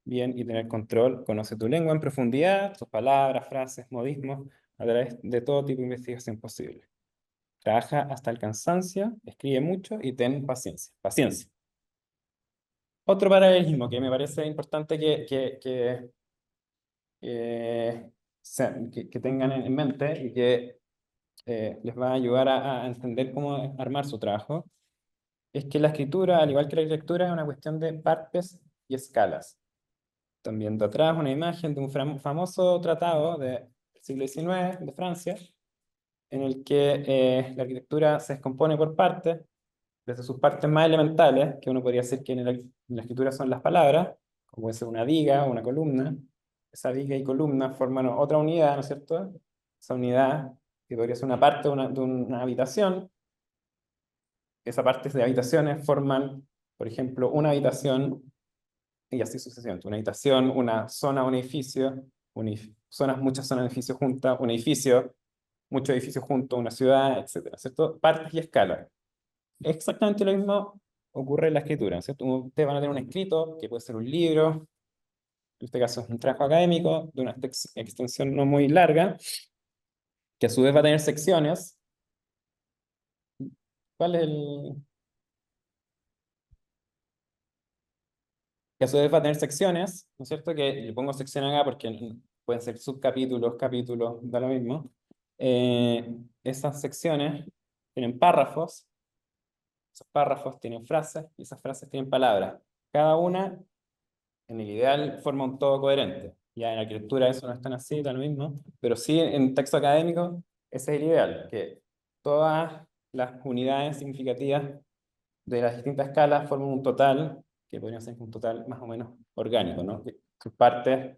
bien y tener control. Conoce tu lengua en profundidad, tus palabras, frases, modismos, a través de todo tipo de investigación posible. Trabaja hasta el cansancio, escribe mucho y ten paciencia. Paciencia. Otro paralelismo que me parece importante que tengan en mente y que les va a ayudar a entender cómo armar su trabajo, es que la escritura, al igual que la lectura, es una cuestión de partes y escalas. Están viendo atrás una imagen de un famoso tratado del siglo XIX de Francia, en el que la arquitectura se descompone por partes, desde sus partes más elementales, que uno podría decir que en la escritura son las palabras, como puede ser una viga o una columna. Esa viga y columna forman otra unidad, ¿no es cierto? Esa unidad, que podría ser una parte de una habitación. Esas partes de habitaciones forman, por ejemplo, una habitación y así sucesivamente. Una habitación, una zona, un edificio, muchas zonas de edificios juntas, un edificio, muchos edificios juntos, una ciudad, etcétera, ¿cierto? Partes y escalas. Exactamente lo mismo ocurre en la escritura, ¿cierto? Ustedes van a tener un escrito, que puede ser un libro, en este caso es un trabajo académico, de una extensión no muy larga, que a su vez va a tener secciones. ¿Cuál es el...? Que a su vez va a tener secciones, ¿no es cierto? Que le pongo sección acá porque pueden ser subcapítulos, capítulos, da lo mismo. Esas secciones tienen párrafos, esos párrafos tienen frases y esas frases tienen palabras. Cada una, en el ideal, forma un todo coherente. Ya en arquitectura eso no es tan así, da lo mismo, pero sí en texto académico ese es el ideal, que todas las unidades significativas de las distintas escalas forman un total, que podría ser un total más o menos orgánico, ¿no? sus partes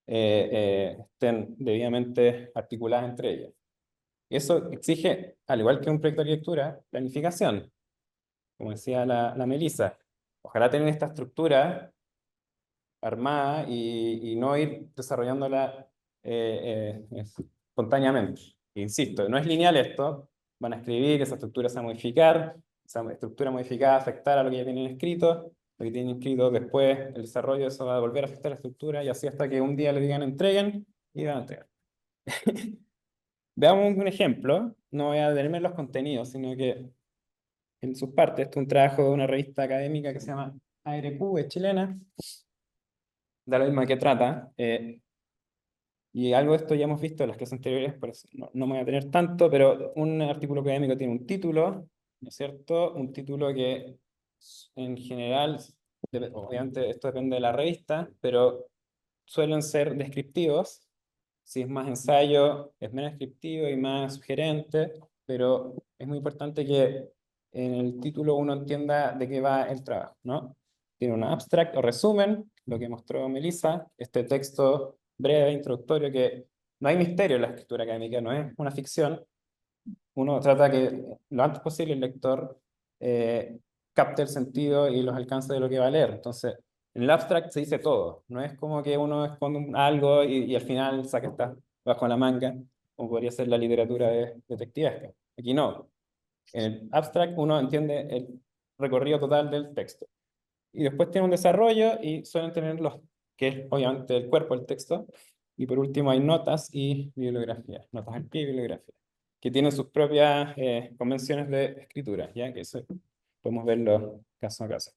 estén debidamente articuladas entre ellas. Eso exige, al igual que un proyecto de arquitectura, planificación, como decía la Melissa. Ojalá tener esta estructura armada y no ir desarrollándola espontáneamente. Insisto, no es lineal esto, van a escribir, esa estructura se va a modificar, esa estructura modificada va a afectar a lo que ya tienen escrito, lo que tienen escrito después, el desarrollo de eso va a volver a afectar a la estructura y así hasta que un día le digan entreguen y van a entregar. Veamos un ejemplo, no voy a detenerme en los contenidos, sino que en sus partes, esto es un trabajo de una revista académica que se llama ARQ, es chilena, de lo mismo que trata, y algo de esto ya hemos visto en las clases anteriores, por eso no me voy a tener tanto, pero un artículo académico tiene un título, ¿no es cierto? Un título que en general, obviamente esto depende de la revista, pero suelen ser descriptivos. Si es más ensayo, es menos descriptivo y más sugerente, pero es muy importante que en el título uno entienda de qué va el trabajo, ¿no? Tiene un abstract o resumen, lo que mostró Melissa, este texto breve, introductorio, que no hay misterio en la escritura académica, no es una ficción. Uno trata que lo antes posible el lector eh, capte el sentido y los alcances de lo que va a leer. Entonces, en el abstract se dice todo. No es como que uno esconde algo y al final saca esta bajo la manga, como podría ser la literatura detectivesca. Aquí no. En el abstract uno entiende el recorrido total del texto. Y después tiene un desarrollo y suelen tener los, que es obviamente el cuerpo del texto. Y por último hay notas y bibliografía, notas al pie y bibliografía, que tienen sus propias convenciones de escritura, ¿ya? Que eso podemos verlo caso a caso.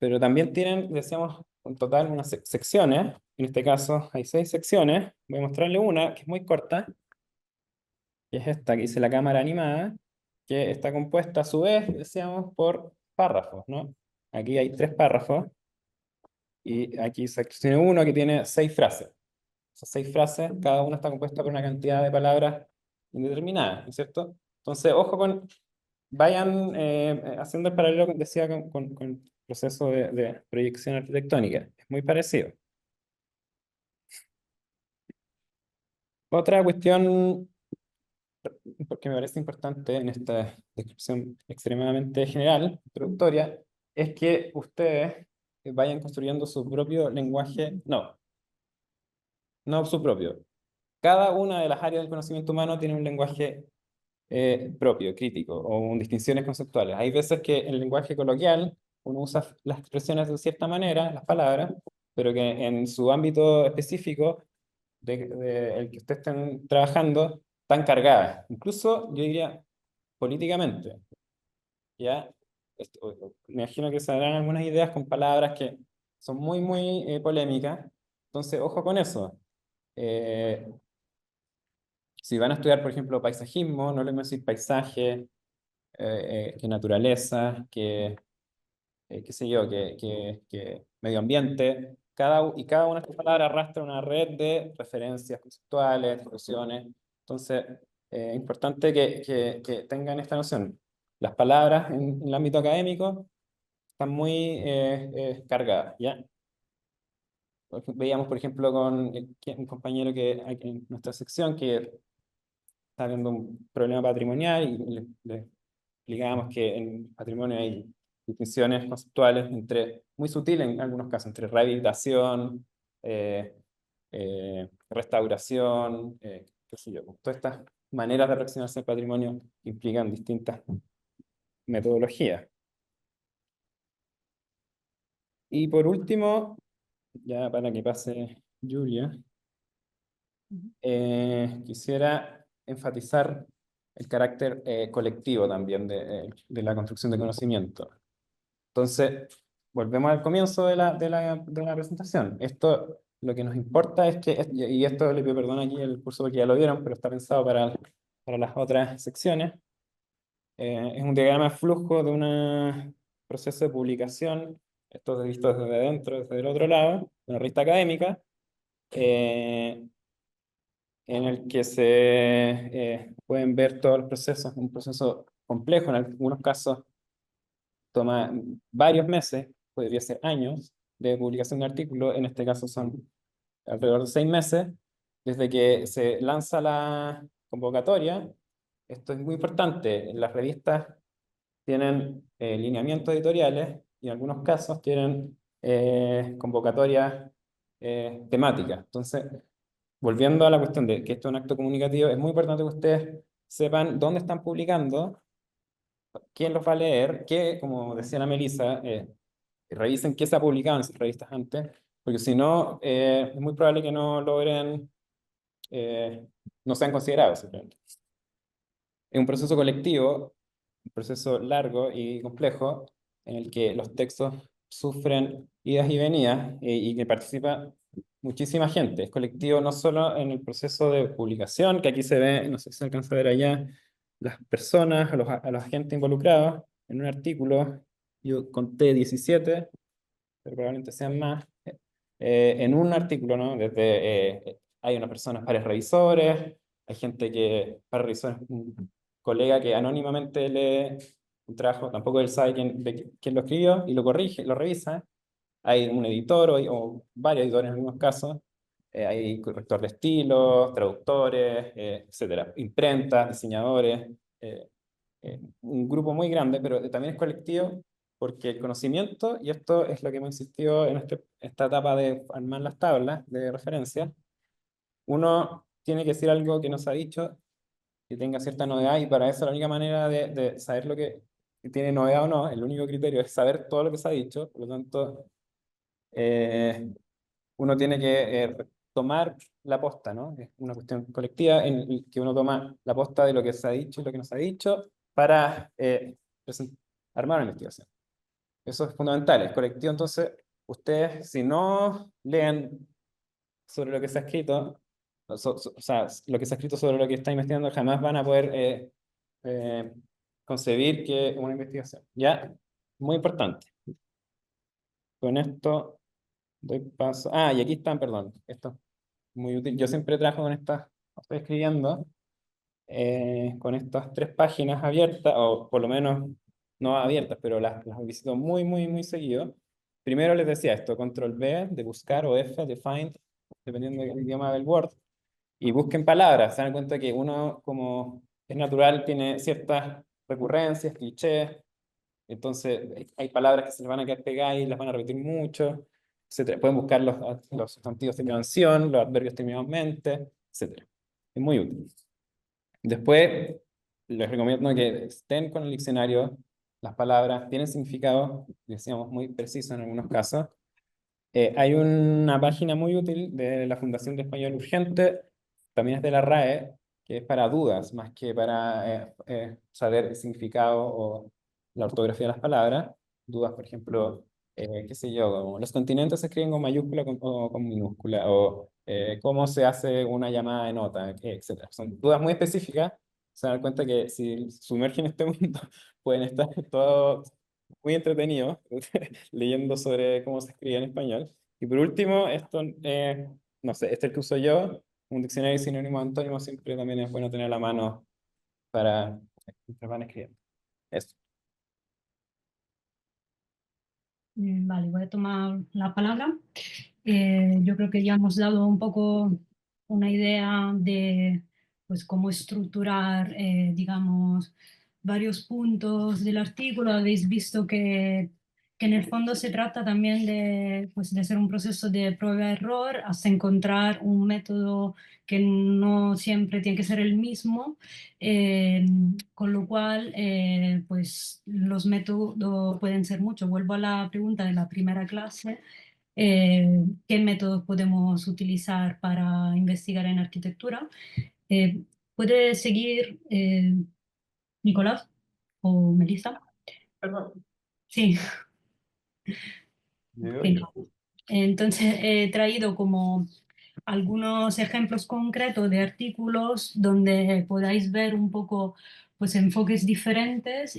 Pero también tienen, decíamos, en total unas secciones. En este caso hay 6 secciones. Voy a mostrarle una que es muy corta, que es esta que dice la cámara animada, que está compuesta a su vez, decíamos, por párrafos, ¿no? Aquí hay 3 párrafos y aquí sección 1 que tiene 6 frases. Esas 6 frases, cada una está compuesta por una cantidad de palabras indeterminada, ¿no es cierto? Entonces, ojo con, vayan haciendo el paralelo, que decía, con el proceso de proyección arquitectónica. Es muy parecido. Otra cuestión que me parece importante en esta descripción extremadamente general, introductoria, es que ustedes vayan construyendo su propio lenguaje, no su propio. Cada una de las áreas del conocimiento humano tiene un lenguaje propio, crítico, o distinciones conceptuales. Hay veces que en el lenguaje coloquial uno usa las expresiones de cierta manera, las palabras, pero que en su ámbito específico el que ustedes estén trabajando, están cargadas. Incluso, yo diría, políticamente, ¿ya? Me imagino que se darán algunas ideas con palabras que son muy polémicas. Entonces, ojo con eso. Eh, si van a estudiar, por ejemplo, paisajismo, no les voy a decir paisaje, que naturaleza, qué sé yo, que medio ambiente. Cada una de estas palabras arrastra una red de referencias conceptuales, discusiones. Entonces, es importante que tengan esta noción. Las palabras en el ámbito académico están muy cargadas, ¿ya? Veíamos, por ejemplo, con un compañero que hay en nuestra sección que está viendo un problema patrimonial y le explicábamos que en patrimonio hay distinciones conceptuales muy sutiles en algunos casos, entre rehabilitación, eh, restauración, qué sé yo. Todas estas maneras de aproximarse al patrimonio implican distintas metodologías. Y por último, ya para que pase Julia, quisiera enfatizar el carácter colectivo también de la construcción de conocimiento. Entonces, volvemos al comienzo de la presentación. Esto, lo que nos importa es que, y esto le pido perdón aquí el curso porque ya lo vieron, pero está pensado para las otras secciones. Es un diagrama de flujo de un proceso de publicación, esto es visto desde adentro, desde el otro lado, de una revista académica, en el que se pueden ver todos los procesos, un proceso complejo, en algunos casos toma varios meses, podría ser años de publicación de artículo, en este caso son alrededor de 6 meses, desde que se lanza la convocatoria. Esto es muy importante. Las revistas tienen lineamientos editoriales y en algunos casos tienen convocatorias temáticas. Entonces, volviendo a la cuestión de que esto es un acto comunicativo, es muy importante que ustedes sepan dónde están publicando, quién los va a leer, que, como decía la Melissa, revisen qué se ha publicado en esas revistas antes, porque si no, es muy probable que no logren, no sean considerados simplemente. Es un proceso colectivo, un proceso largo y complejo, en el que los textos sufren idas y venidas y que participa muchísima gente. Es colectivo no solo en el proceso de publicación, que aquí se ve, no sé si se alcanza a ver allá, las personas, a los agentes involucrados en un artículo. Yo conté 17, pero probablemente sean más. En un artículo, ¿no? Hay unas personas, pares revisores, hay gente que, pares revisores, un colega que anónimamente lee un trabajo, tampoco él sabe quién lo escribió y lo corrige, lo revisa. Hay un editor o varios editores en algunos casos. Hay corrector de estilos, traductores, etcétera. Imprentas, diseñadores. Un grupo muy grande, pero también es colectivo porque el conocimiento, y esto es lo que hemos insistido en esta etapa de armar las tablas de referencia, uno tiene que decir algo que nos ha dicho, que tenga cierta novedad, y para eso la única manera de saber lo que tiene novedad o no, el único criterio es saber todo lo que se ha dicho. Por lo tanto, eh, uno tiene que tomar la posta, ¿no? Es una cuestión colectiva en el que uno toma la posta de lo que se ha dicho y lo que no se ha dicho para armar una investigación. Eso es fundamental, es colectivo. Entonces, ustedes, si no leen sobre lo que se ha escrito, o sea, lo que se ha escrito sobre lo que está investigando, jamás van a poder eh, concebir que una investigación. ¿Ya? Muy importante. Con esto doy paso. Ah, y aquí están, perdón. Esto es muy útil. Yo siempre trabajo con estas, estoy escribiendo, con estas 3 páginas abiertas, o por lo menos no abiertas, pero las visito muy, muy, muy seguido. Primero les decía esto, control B de buscar o F de find, dependiendo del idioma del Word, y busquen palabras. Se dan cuenta que uno, como es natural, tiene ciertas recurrencias, clichés. Entonces, hay palabras que se les van a quedar pegadas y las van a repetir mucho, etcétera. Pueden buscar los sustantivos terminados en ción, los adverbios terminados en mente, etcétera. Es muy útil. Después, les recomiendo que estén con el diccionario. Las palabras tienen significado, decíamos, muy preciso en algunos casos. Hay una página muy útil de la Fundación de Español Urgente, también es de la RAE, que es para dudas, más que para saber el significado o la ortografía de las palabras. Dudas, por ejemplo, qué sé yo, como los continentes se escriben con mayúscula o con minúscula, o cómo se hace una llamada de nota, etcétera. Son dudas muy específicas. Se dan cuenta que si sumergen este mundo, pueden estar todos muy entretenidos leyendo sobre cómo se escribe en español. Y por último, esto, no sé, este es el que uso yo, un diccionario de sinónimos antónimos, siempre también es bueno tener a la mano para mientras van escribiendo. Eso. Vale, voy a tomar la palabra. Yo creo que ya hemos dado un poco una idea de pues, cómo estructurar, digamos, varios puntos del artículo. Habéis visto que en el fondo se trata también de, pues, de hacer un proceso de prueba-error hasta encontrar un método que no siempre tiene que ser el mismo, con lo cual pues los métodos pueden ser muchos. Vuelvo a la pregunta de la primera clase. ¿Qué métodos podemos utilizar para investigar en arquitectura? ¿Puede seguir Nicolás o Melissa? Perdón. Sí. ¿Me Venga. oigo? Entonces he traído como algunos ejemplos concretos de artículos donde podáis ver un poco pues enfoques diferentes,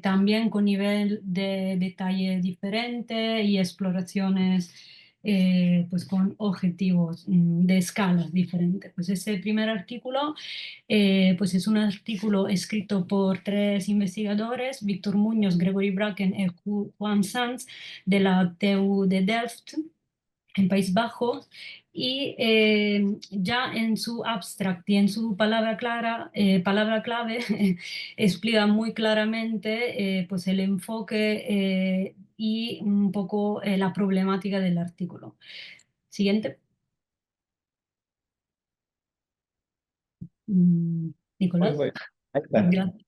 también con nivel de detalle diferente y exploraciones pues con objetivos de escalas diferentes. Pues ese primer artículo pues es un artículo escrito por tres investigadores, Víctor Muñoz, Gregory Bracken y Juan Sanz, de la TU de Delft, en País Bajo, y ya en su abstract y en su palabra clave explica muy claramente pues el enfoque y un poco la problemática del artículo. Siguiente. Voy, Nicolás. voy. Ahí está. Gracias.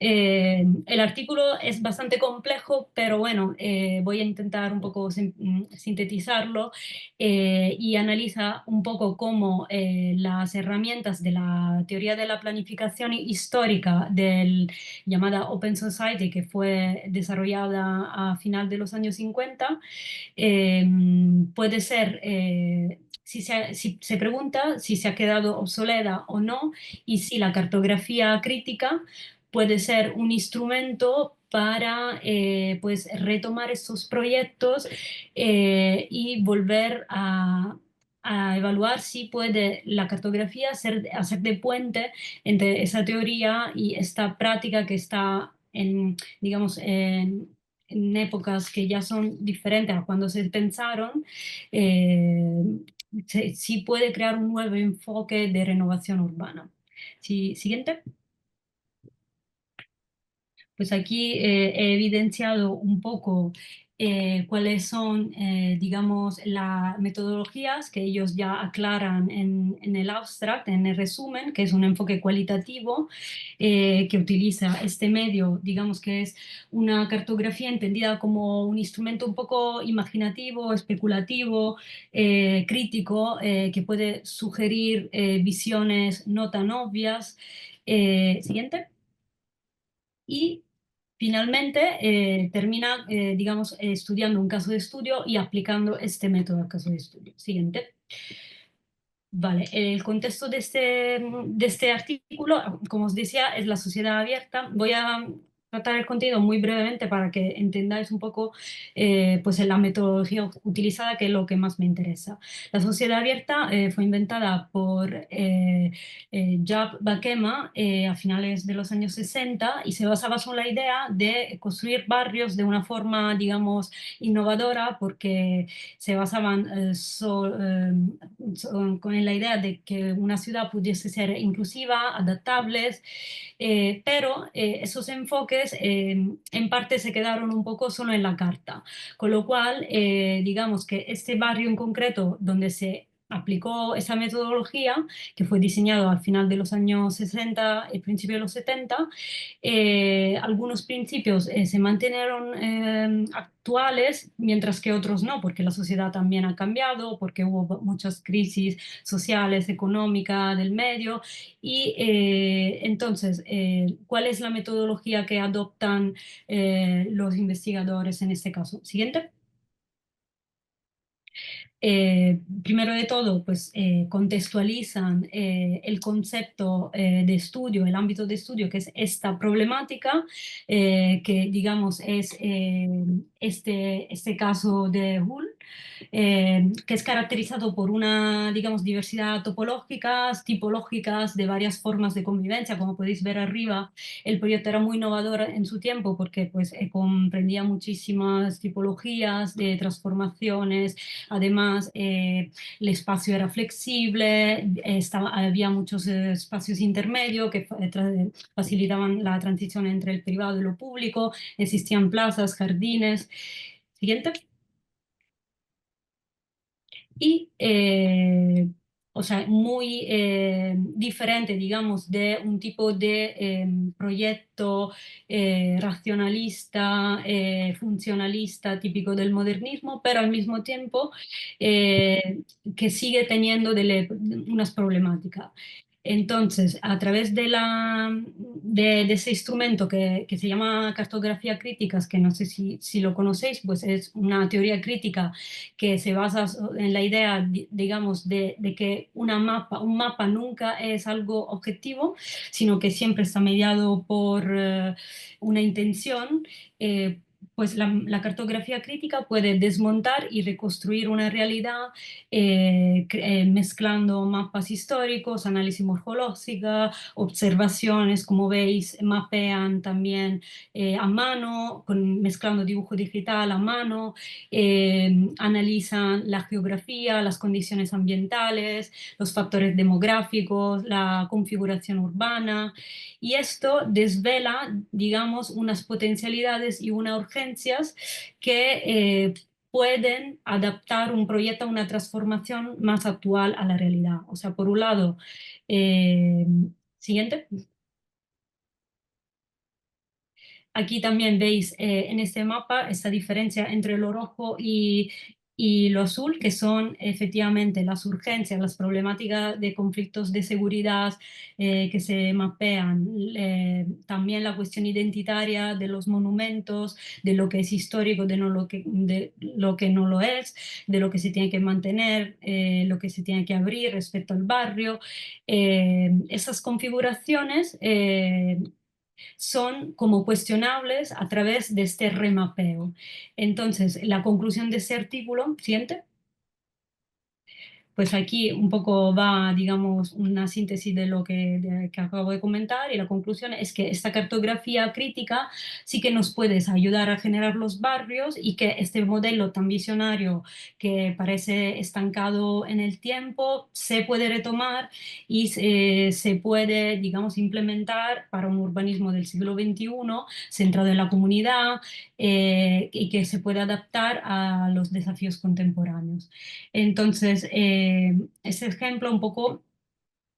El artículo es bastante complejo, pero bueno, voy a intentar un poco sintetizarlo y analiza un poco cómo las herramientas de la teoría de la planificación histórica del llamada Open Society, que fue desarrollada a final de los años 50, puede ser, si se pregunta si se ha quedado obsoleta o no, y si la cartografía crítica puede ser un instrumento para pues retomar estos proyectos y volver a evaluar si puede la cartografía hacer de puente entre esa teoría y esta práctica que está en, digamos, en épocas que ya son diferentes a cuando se pensaron, eh, sí puede crear un nuevo enfoque de renovación urbana. Sí, siguiente. Pues aquí he evidenciado un poco cuáles son, digamos, las metodologías que ellos ya aclaran en el abstract, en el resumen, que es un enfoque cualitativo que utiliza este medio, digamos que es una cartografía entendida como un instrumento un poco imaginativo, especulativo, crítico, que puede sugerir visiones no tan obvias. Siguiente. Y finalmente termina, digamos, estudiando un caso de estudio y aplicando este método al caso de estudio. Siguiente. Vale, el contexto de este artículo, como os decía, es la sociedad abierta. Voy a tratar el contenido muy brevemente para que entendáis un poco pues la metodología utilizada, que es lo que más me interesa. La sociedad abierta fue inventada por Jaap Bakema a finales de los años 60 y se basaba en la idea de construir barrios de una forma, digamos, innovadora, porque se basaban con la idea de que una ciudad pudiese ser inclusiva, adaptables, pero esos enfoques en parte se quedaron un poco solo en la carta, con lo cual digamos que este barrio en concreto donde se aplicó esa metodología, que fue diseñado al final de los años 60 y principio de los 70, algunos principios se mantuvieron actuales, mientras que otros no, porque la sociedad también ha cambiado, porque hubo muchas crisis sociales, económicas del medio. Y entonces, ¿cuál es la metodología que adoptan los investigadores en este caso? Siguiente. Primero de todo, pues contextualizan el concepto de estudio, el ámbito de estudio, que es esta problemática, que digamos es este caso de Hull, que es caracterizado por una, digamos, diversidad topológicas, tipológicas de varias formas de convivencia. Como podéis ver arriba, el proyecto era muy innovador en su tiempo porque pues, comprendía muchísimas tipologías de transformaciones. Además, el espacio era flexible, había muchos espacios intermedios que facilitaban la transición entre el privado y lo público, existían plazas, jardines. Siguiente. Y, o sea, muy diferente, digamos, de un tipo de proyecto racionalista, funcionalista, típico del modernismo, pero al mismo tiempo que sigue teniendo unas problemáticas. Entonces, a través de ese instrumento que se llama cartografía críticas, que no sé si lo conocéis, pues es una teoría crítica que se basa en la idea, digamos, de que un mapa nunca es algo objetivo, sino que siempre está mediado por una intención. pues la cartografía crítica puede desmontar y reconstruir una realidad mezclando mapas históricos, análisis morfológica, observaciones, como veis, mapean también a mano, mezclando dibujo digital a mano, analizan la geografía, las condiciones ambientales, los factores demográficos, la configuración urbana, y esto desvela, digamos, unas potencialidades y unas urgencias que pueden adaptar un proyecto a una transformación más actual a la realidad. O sea, por un lado, siguiente. Aquí también veis en este mapa esta diferencia entre lo rojo y lo azul, que son efectivamente las urgencias, las problemáticas de conflictos de seguridad que se mapean, también la cuestión identitaria de los monumentos, de lo que es histórico, de lo que no lo es, de lo que se tiene que mantener, lo que se tiene que abrir respecto al barrio. Esas configuraciones son como cuestionables a través de este remapeo. Entonces, la conclusión de este artículo, siguiente. Pues aquí un poco va, digamos, una síntesis de lo que acabo de comentar, y la conclusión es que esta cartografía crítica sí que nos puede ayudar a generar los barrios, y que este modelo tan visionario que parece estancado en el tiempo se puede retomar y se puede, digamos, implementar para un urbanismo del siglo XXI centrado en la comunidad, y que se puede adaptar a los desafíos contemporáneos. Entonces, ese ejemplo un poco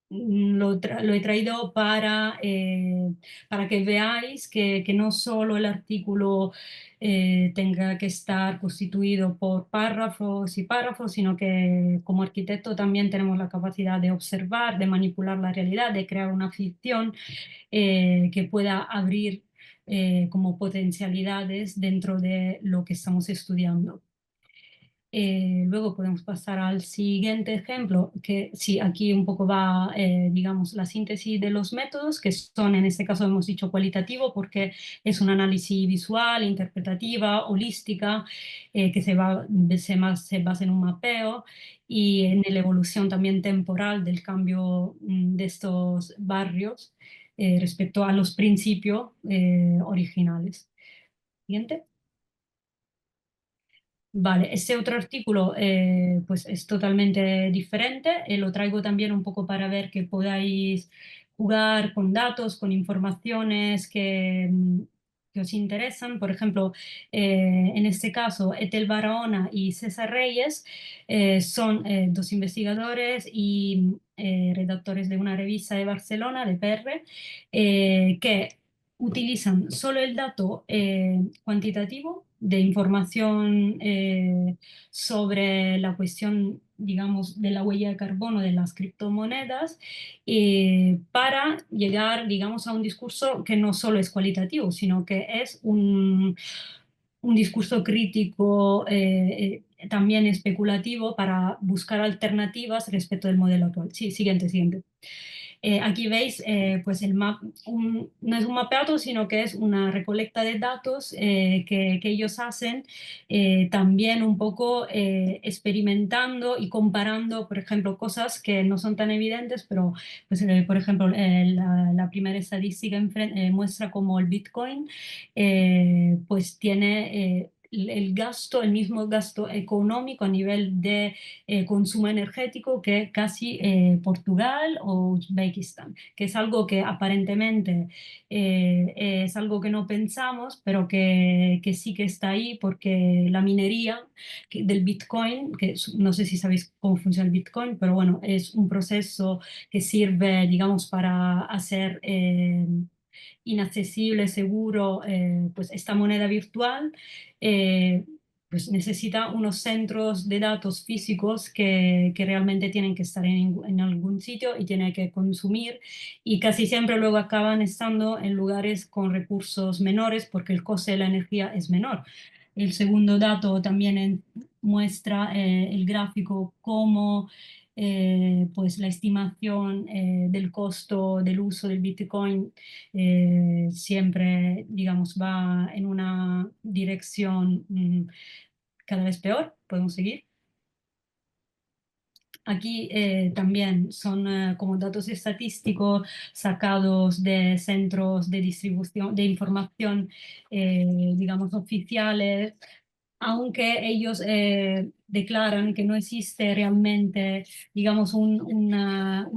lo he traído para que veáis que no solo el artículo tenga que estar constituido por párrafos y párrafos, sino que como arquitecto también tenemos la capacidad de observar, de manipular la realidad, de crear una ficción que pueda abrir como potencialidades dentro de lo que estamos estudiando. Luego podemos pasar al siguiente ejemplo, que sí, aquí un poco va, digamos, la síntesis de los métodos, que son, en este caso hemos dicho cualitativo, porque es un análisis visual, interpretativa, holística, que se basa en un mapeo y en la evolución también temporal del cambio de estos barrios respecto a los principios originales. Siguiente. Vale, este otro artículo pues es totalmente diferente. Lo traigo también un poco para ver que podáis jugar con datos, con informaciones que os interesan. Por ejemplo, en este caso, Etel Barahona y César Reyes son dos investigadores y redactores de una revista de Barcelona, de PR, que utilizan solo el dato cuantitativo de información sobre la cuestión, digamos, de la huella de carbono de las criptomonedas para llegar, digamos, a un discurso que no solo es cualitativo, sino que es un discurso crítico, también especulativo, para buscar alternativas respecto del modelo actual. Sí, siguiente, siguiente. Aquí veis, pues no es un mapeado, sino que es una recolecta de datos que ellos hacen, también un poco experimentando y comparando, por ejemplo, cosas que no son tan evidentes, pero, pues, por ejemplo, la primera estadística muestra como el Bitcoin, pues tiene el mismo gasto económico a nivel de consumo energético que casi Portugal o Uzbekistán, que es algo que aparentemente es algo que no pensamos, pero que sí que está ahí, porque la minería del Bitcoin, no sé si sabéis cómo funciona el Bitcoin, pero bueno, es un proceso que sirve, digamos, para hacer inaccesible, seguro, pues esta moneda virtual. eh, pues necesita unos centros de datos físicos que realmente tienen que estar en algún sitio y tienen que consumir, y casi siempre luego acaban estando en lugares con recursos menores porque el coste de la energía es menor. El segundo dato también muestra el gráfico cómo pues la estimación del costo del uso del Bitcoin siempre, digamos, va en una dirección cada vez peor. ¿Podemos seguir? Aquí también son como datos estadísticos sacados de centros de distribución de información, digamos, oficiales, aunque ellos declaran que no existe realmente, digamos, una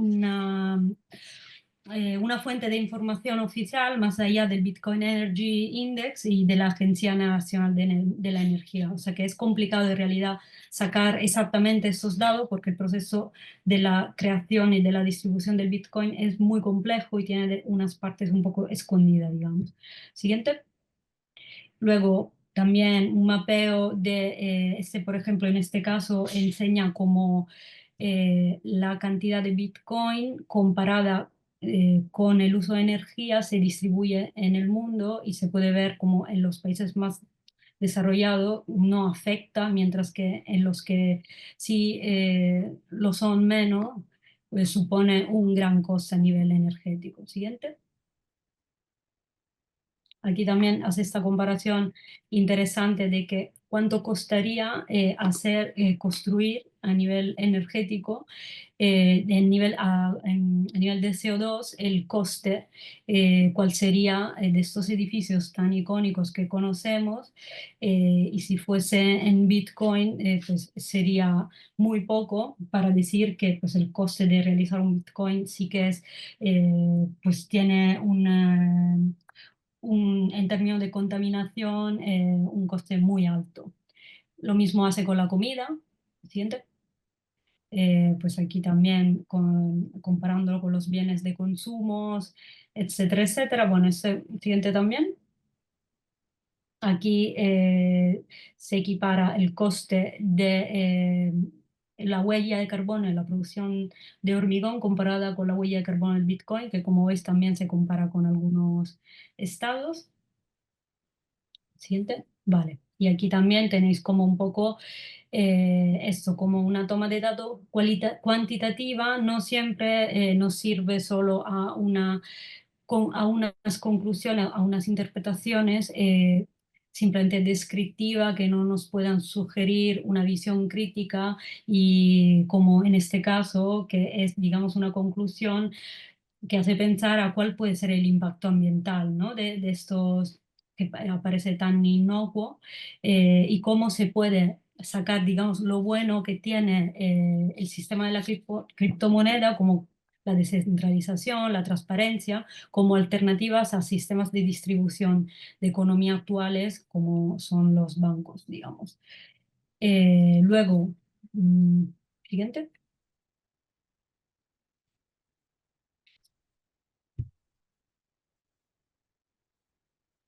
fuente de información oficial más allá del Bitcoin Energy Index y de la Agencia Nacional de la Energía. O sea que es complicado en realidad sacar exactamente estos datos porque el proceso de la creación y de la distribución del Bitcoin es muy complejo y tiene unas partes un poco escondidas, digamos. Siguiente. Luego, también un mapeo de, por ejemplo, en este caso, enseña cómo la cantidad de Bitcoin comparada con el uso de energía se distribuye en el mundo y se puede ver como en los países más desarrollados no afecta, mientras que en los que sí lo son menos, pues supone un gran coste a nivel energético. Siguiente. Aquí también hace esta comparación interesante de que cuánto costaría construir a nivel energético, a nivel de CO2, el coste, cuál sería de estos edificios tan icónicos que conocemos, y si fuese en Bitcoin, pues sería muy poco para decir que pues, el coste de realizar un Bitcoin sí que es, pues tiene en términos de contaminación, un coste muy alto. Lo mismo hace con la comida. Siguiente. Pues aquí también comparándolo con los bienes de consumo, etcétera, etcétera. Bueno, este siguiente también. Aquí se equipara el coste de la huella de carbono en la producción de hormigón comparada con la huella de carbono del Bitcoin, que como veis también se compara con algunos estados. Siguiente. Vale. Y aquí también tenéis como un poco esto, como una toma de datos cuantitativa, no siempre nos sirve solo a unas conclusiones, a unas interpretaciones simplemente descriptiva que no nos puedan sugerir una visión crítica y como en este caso, que es, digamos, una conclusión que hace pensar a cuál puede ser el impacto ambiental, ¿no? de estos que aparece tan inocuo y cómo se puede sacar, digamos, lo bueno que tiene el sistema de la criptomoneda como la descentralización, la transparencia, como alternativas a sistemas de distribución de economía actuales como son los bancos, digamos. Luego, mm, siguiente.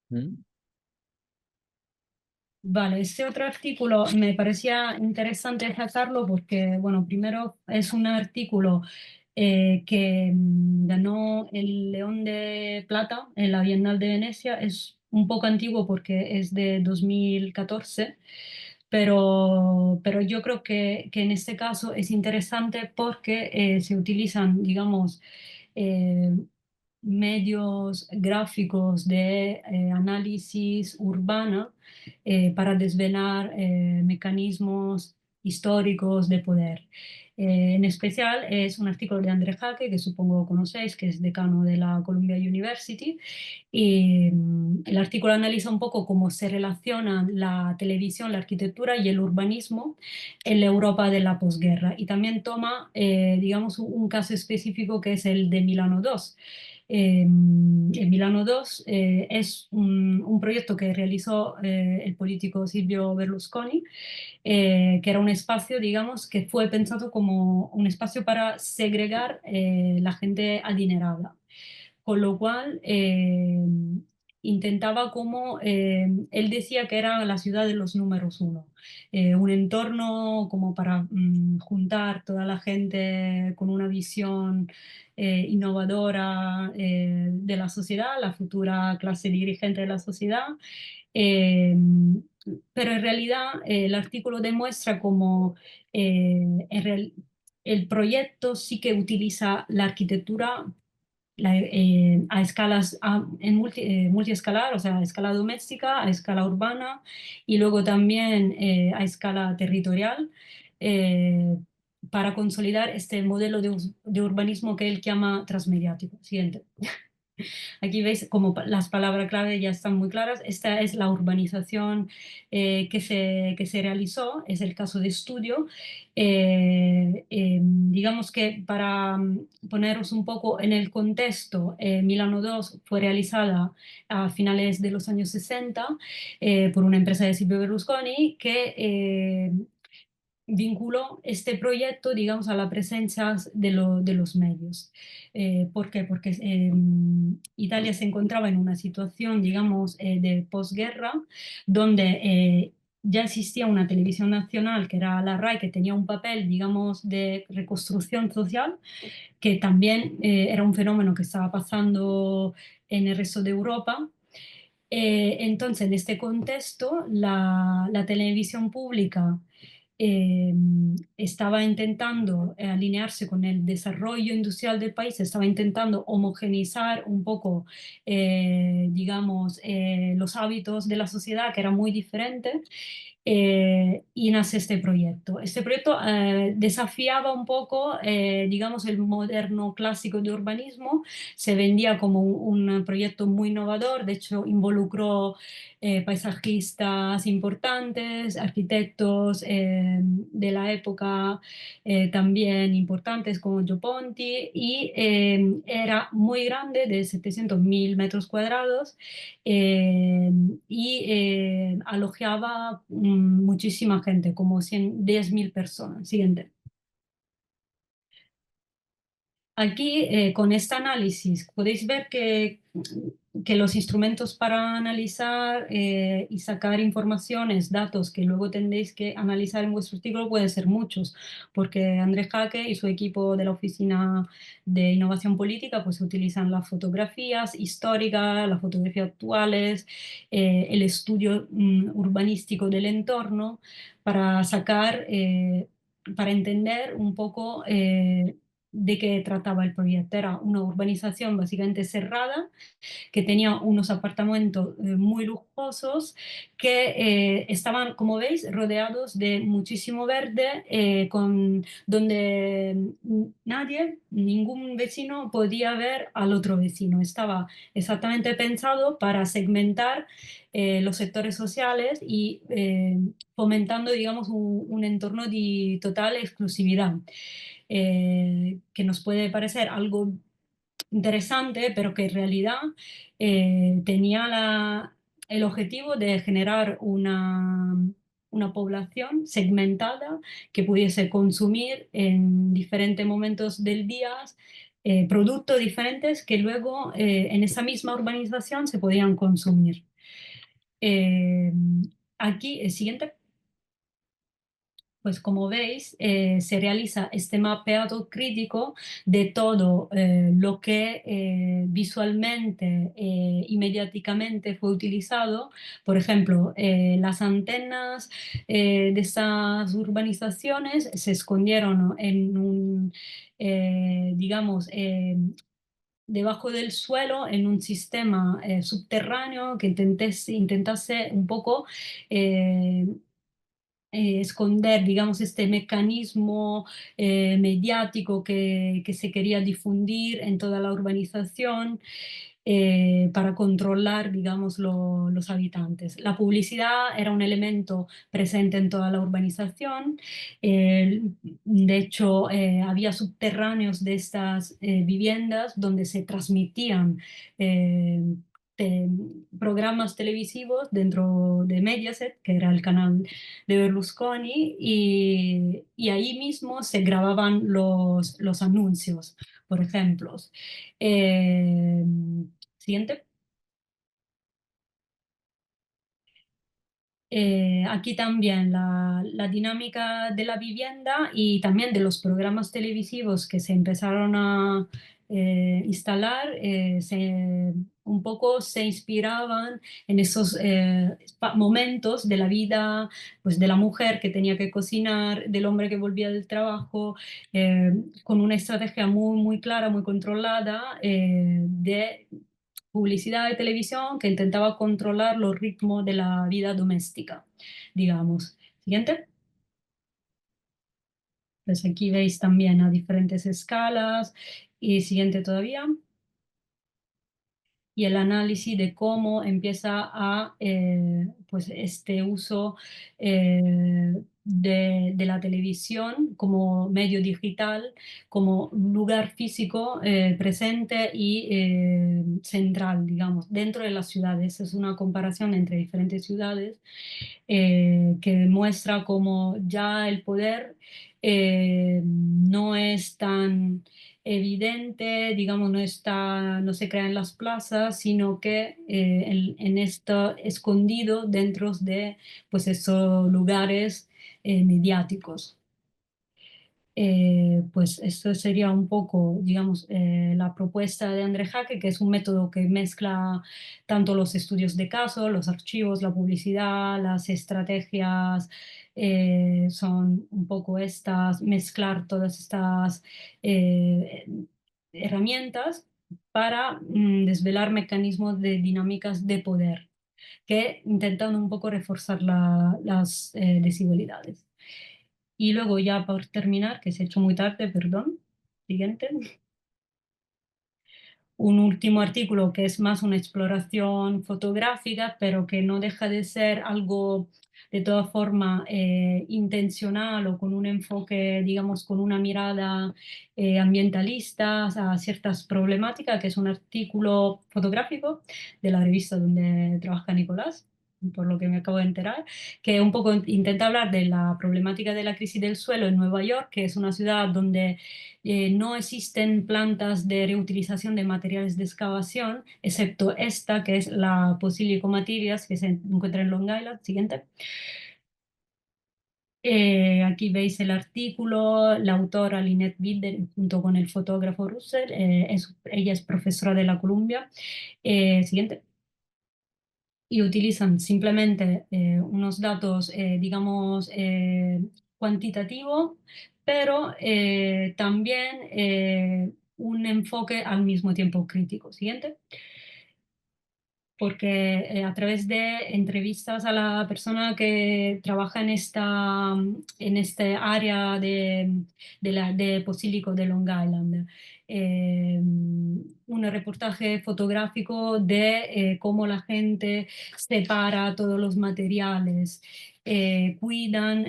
¿Mm? Vale, este otro artículo me parecía interesante sacarlo porque, bueno, primero es un artículo que ganó el León de Plata en la Bienal de Venecia. Es un poco antiguo porque es de 2014, pero yo creo que en este caso es interesante porque se utilizan, digamos, eh, medios gráficos de análisis urbana para desvelar mecanismos históricos de poder. En especial es un artículo de André Jaque, que supongo conocéis, que es decano de la Columbia University, y el artículo analiza un poco cómo se relacionan la televisión, la arquitectura y el urbanismo en la Europa de la posguerra. Y también toma, digamos, un caso específico que es el de Milano 2. El Milano 2 es un proyecto que realizó el político Silvio Berlusconi, que era un espacio, digamos, que fue pensado como un espacio para segregar la gente adinerada. Con lo cual, intentaba como, él decía que era la ciudad de los números uno, un entorno como para juntar toda la gente con una visión innovadora de la sociedad, la futura clase dirigente de la sociedad. Eh, pero en realidad el artículo demuestra como en, el proyecto sí que utiliza la arquitectura a escalas multiescalar, o sea, a escala doméstica, a escala urbana y luego también a escala territorial, eh, para consolidar este modelo de urbanismo que él llama transmediático. Siguiente. Aquí veis como las palabras clave ya están muy claras. Esta es la urbanización que se realizó, es el caso de estudio. Digamos que para poneros un poco en el contexto, Milano 2 fue realizada a finales de los años 60 por una empresa de Silvio Berlusconi que vinculó este proyecto, digamos, a la presencia de los medios. ¿Por qué? Porque Italia se encontraba en una situación, digamos, de posguerra, donde ya existía una televisión nacional, que era la RAI, que tenía un papel, digamos, de reconstrucción social, que también era un fenómeno que estaba pasando en el resto de Europa. Entonces, en este contexto, la televisión pública eh, estaba intentando alinearse con el desarrollo industrial del país, estaba intentando homogeneizar un poco, digamos, los hábitos de la sociedad, que eran muy diferentes, y nace este proyecto. Este proyecto desafiaba un poco, digamos, el moderno clásico de urbanismo, se vendía como un proyecto muy innovador, de hecho involucró paisajistas importantes, arquitectos de la época también importantes como Gio Ponti, y era muy grande, de 700.000 metros cuadrados, eh, y alojaba muchísima gente, como 10.000 personas. Siguiente. Aquí, con este análisis, podéis ver que los instrumentos para analizar y sacar informaciones, datos que luego tendréis que analizar en vuestro artículo pueden ser muchos, porque Andrés Jaque y su equipo de la Oficina de Innovación Política pues utilizan las fotografías históricas, las fotografías actuales, el estudio urbanístico del entorno para sacar, para entender un poco de qué trataba el proyecto. Era una urbanización básicamente cerrada que tenía unos apartamentos muy lujosos que estaban, como veis, rodeados de muchísimo verde, donde nadie, ningún vecino podía ver al otro vecino. Estaba exactamente pensado para segmentar los sectores sociales y fomentando, digamos, un entorno de total exclusividad, que nos puede parecer algo interesante, pero que en realidad tenía el objetivo de generar una población segmentada que pudiese consumir en diferentes momentos del día productos diferentes que luego en esa misma urbanización se podían consumir. Eh, Aquí, el siguiente. Pues como veis, se realiza este mapeado crítico de todo lo que visualmente y mediáticamente fue utilizado. Por ejemplo, las antenas de estas urbanizaciones se escondieron en un, digamos, debajo del suelo en un sistema subterráneo que intentase un poco eh, esconder, digamos, este mecanismo mediático que se quería difundir en toda la urbanización para controlar, digamos, los habitantes. La publicidad era un elemento presente en toda la urbanización. De hecho, había subterráneos de estas viviendas donde se transmitían eh, te- programas televisivos dentro de Mediaset, que era el canal de Berlusconi, y ahí mismo se grababan los anuncios, por ejemplo. Eh, Siguiente. Aquí también la dinámica de la vivienda y también de los programas televisivos que se empezaron instalar, un poco se inspiraban en esos momentos de la vida, pues de la mujer que tenía que cocinar, del hombre que volvía del trabajo, con una estrategia muy, muy clara, muy controlada de publicidad de televisión que intentaba controlar los ritmos de la vida doméstica, digamos. Siguiente. Pues aquí veis también a diferentes escalas. Y siguiente todavía. Y el análisis de cómo empieza a, pues este uso de la televisión como medio digital, como lugar físico presente y central, digamos, dentro de las ciudades. Es una comparación entre diferentes ciudades que muestra cómo ya el poder no es tan evidente, digamos, no se crea en las plazas, sino que en esto escondido dentro de pues esos lugares mediáticos. Pues esto sería un poco, digamos, la propuesta de André Jaque, que es un método que mezcla tanto los estudios de caso, los archivos, la publicidad, las estrategias, son un poco estas, mezclar todas estas eh, herramientas para desvelar mecanismos de dinámicas de poder, que intentan un poco reforzar las desigualdades. Y luego ya por terminar, que se ha hecho muy tarde, perdón, siguiente. Un último artículo que es más una exploración fotográfica, pero que no deja de ser algo de toda forma intencional o con un enfoque, digamos, con una mirada ambientalista a ciertas problemáticas, que es un artículo fotográfico de la revista donde trabaja Nicolás, por lo que me acabo de enterar, que un poco intenta hablar de la problemática de la crisis del suelo en Nueva York, que es una ciudad donde no existen plantas de reutilización de materiales de excavación, excepto esta, que es la Posillico Materials, que se encuentra en Long Island. Siguiente. Aquí veis el artículo, la autora Lynette Binder junto con el fotógrafo Russell, ella es profesora de la Columbia. Siguiente. Y utilizan simplemente unos datos, digamos, cuantitativos, pero también un enfoque al mismo tiempo crítico. Siguiente. Porque a través de entrevistas a la persona que trabaja en este área de Posillico de Long Island, un reportaje fotográfico de cómo la gente separa todos los materiales, cuidan,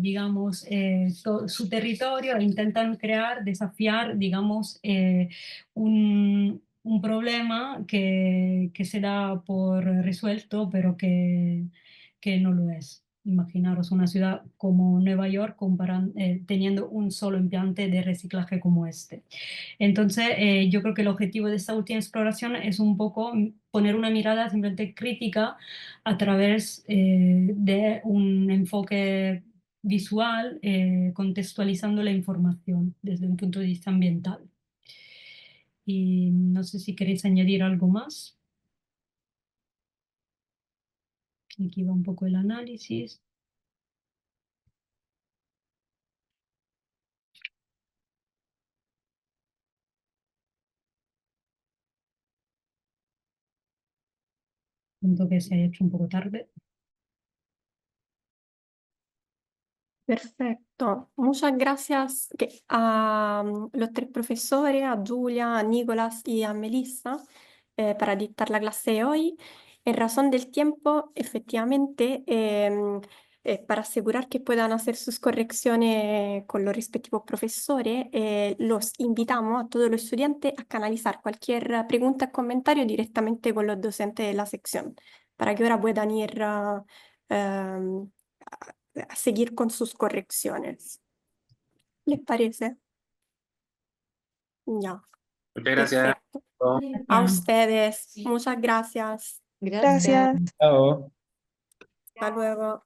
digamos, su territorio e intentan crear, desafiar, digamos, un problema que se da por resuelto, pero que no lo es. Imaginaros una ciudad como Nueva York teniendo un solo implante de reciclaje como este. Entonces, yo creo que el objetivo de esta última exploración es un poco poner una mirada simplemente crítica a través de un enfoque visual, contextualizando la información desde un punto de vista ambiental. Y no sé si queréis añadir algo más. Aquí va un poco el análisis. Siento que se ha hecho un poco tarde. Perfecto. Muchas gracias a los tres profesores, a Giulia, a Nicolás y a Melissa, para dictar la clase de hoy. En razón del tiempo, efectivamente, para asegurar que puedan hacer sus correcciones con los respectivos profesores, los invitamos a todos los estudiantes a canalizar cualquier pregunta o comentario directamente con los docentes de la sección, para que ahora puedan ir em, a seguir con sus correcciones. ¿Les parece? Ya, Muchas gracias. perfecto. A ustedes, muchas gracias. Gracias. Chao. Hasta luego.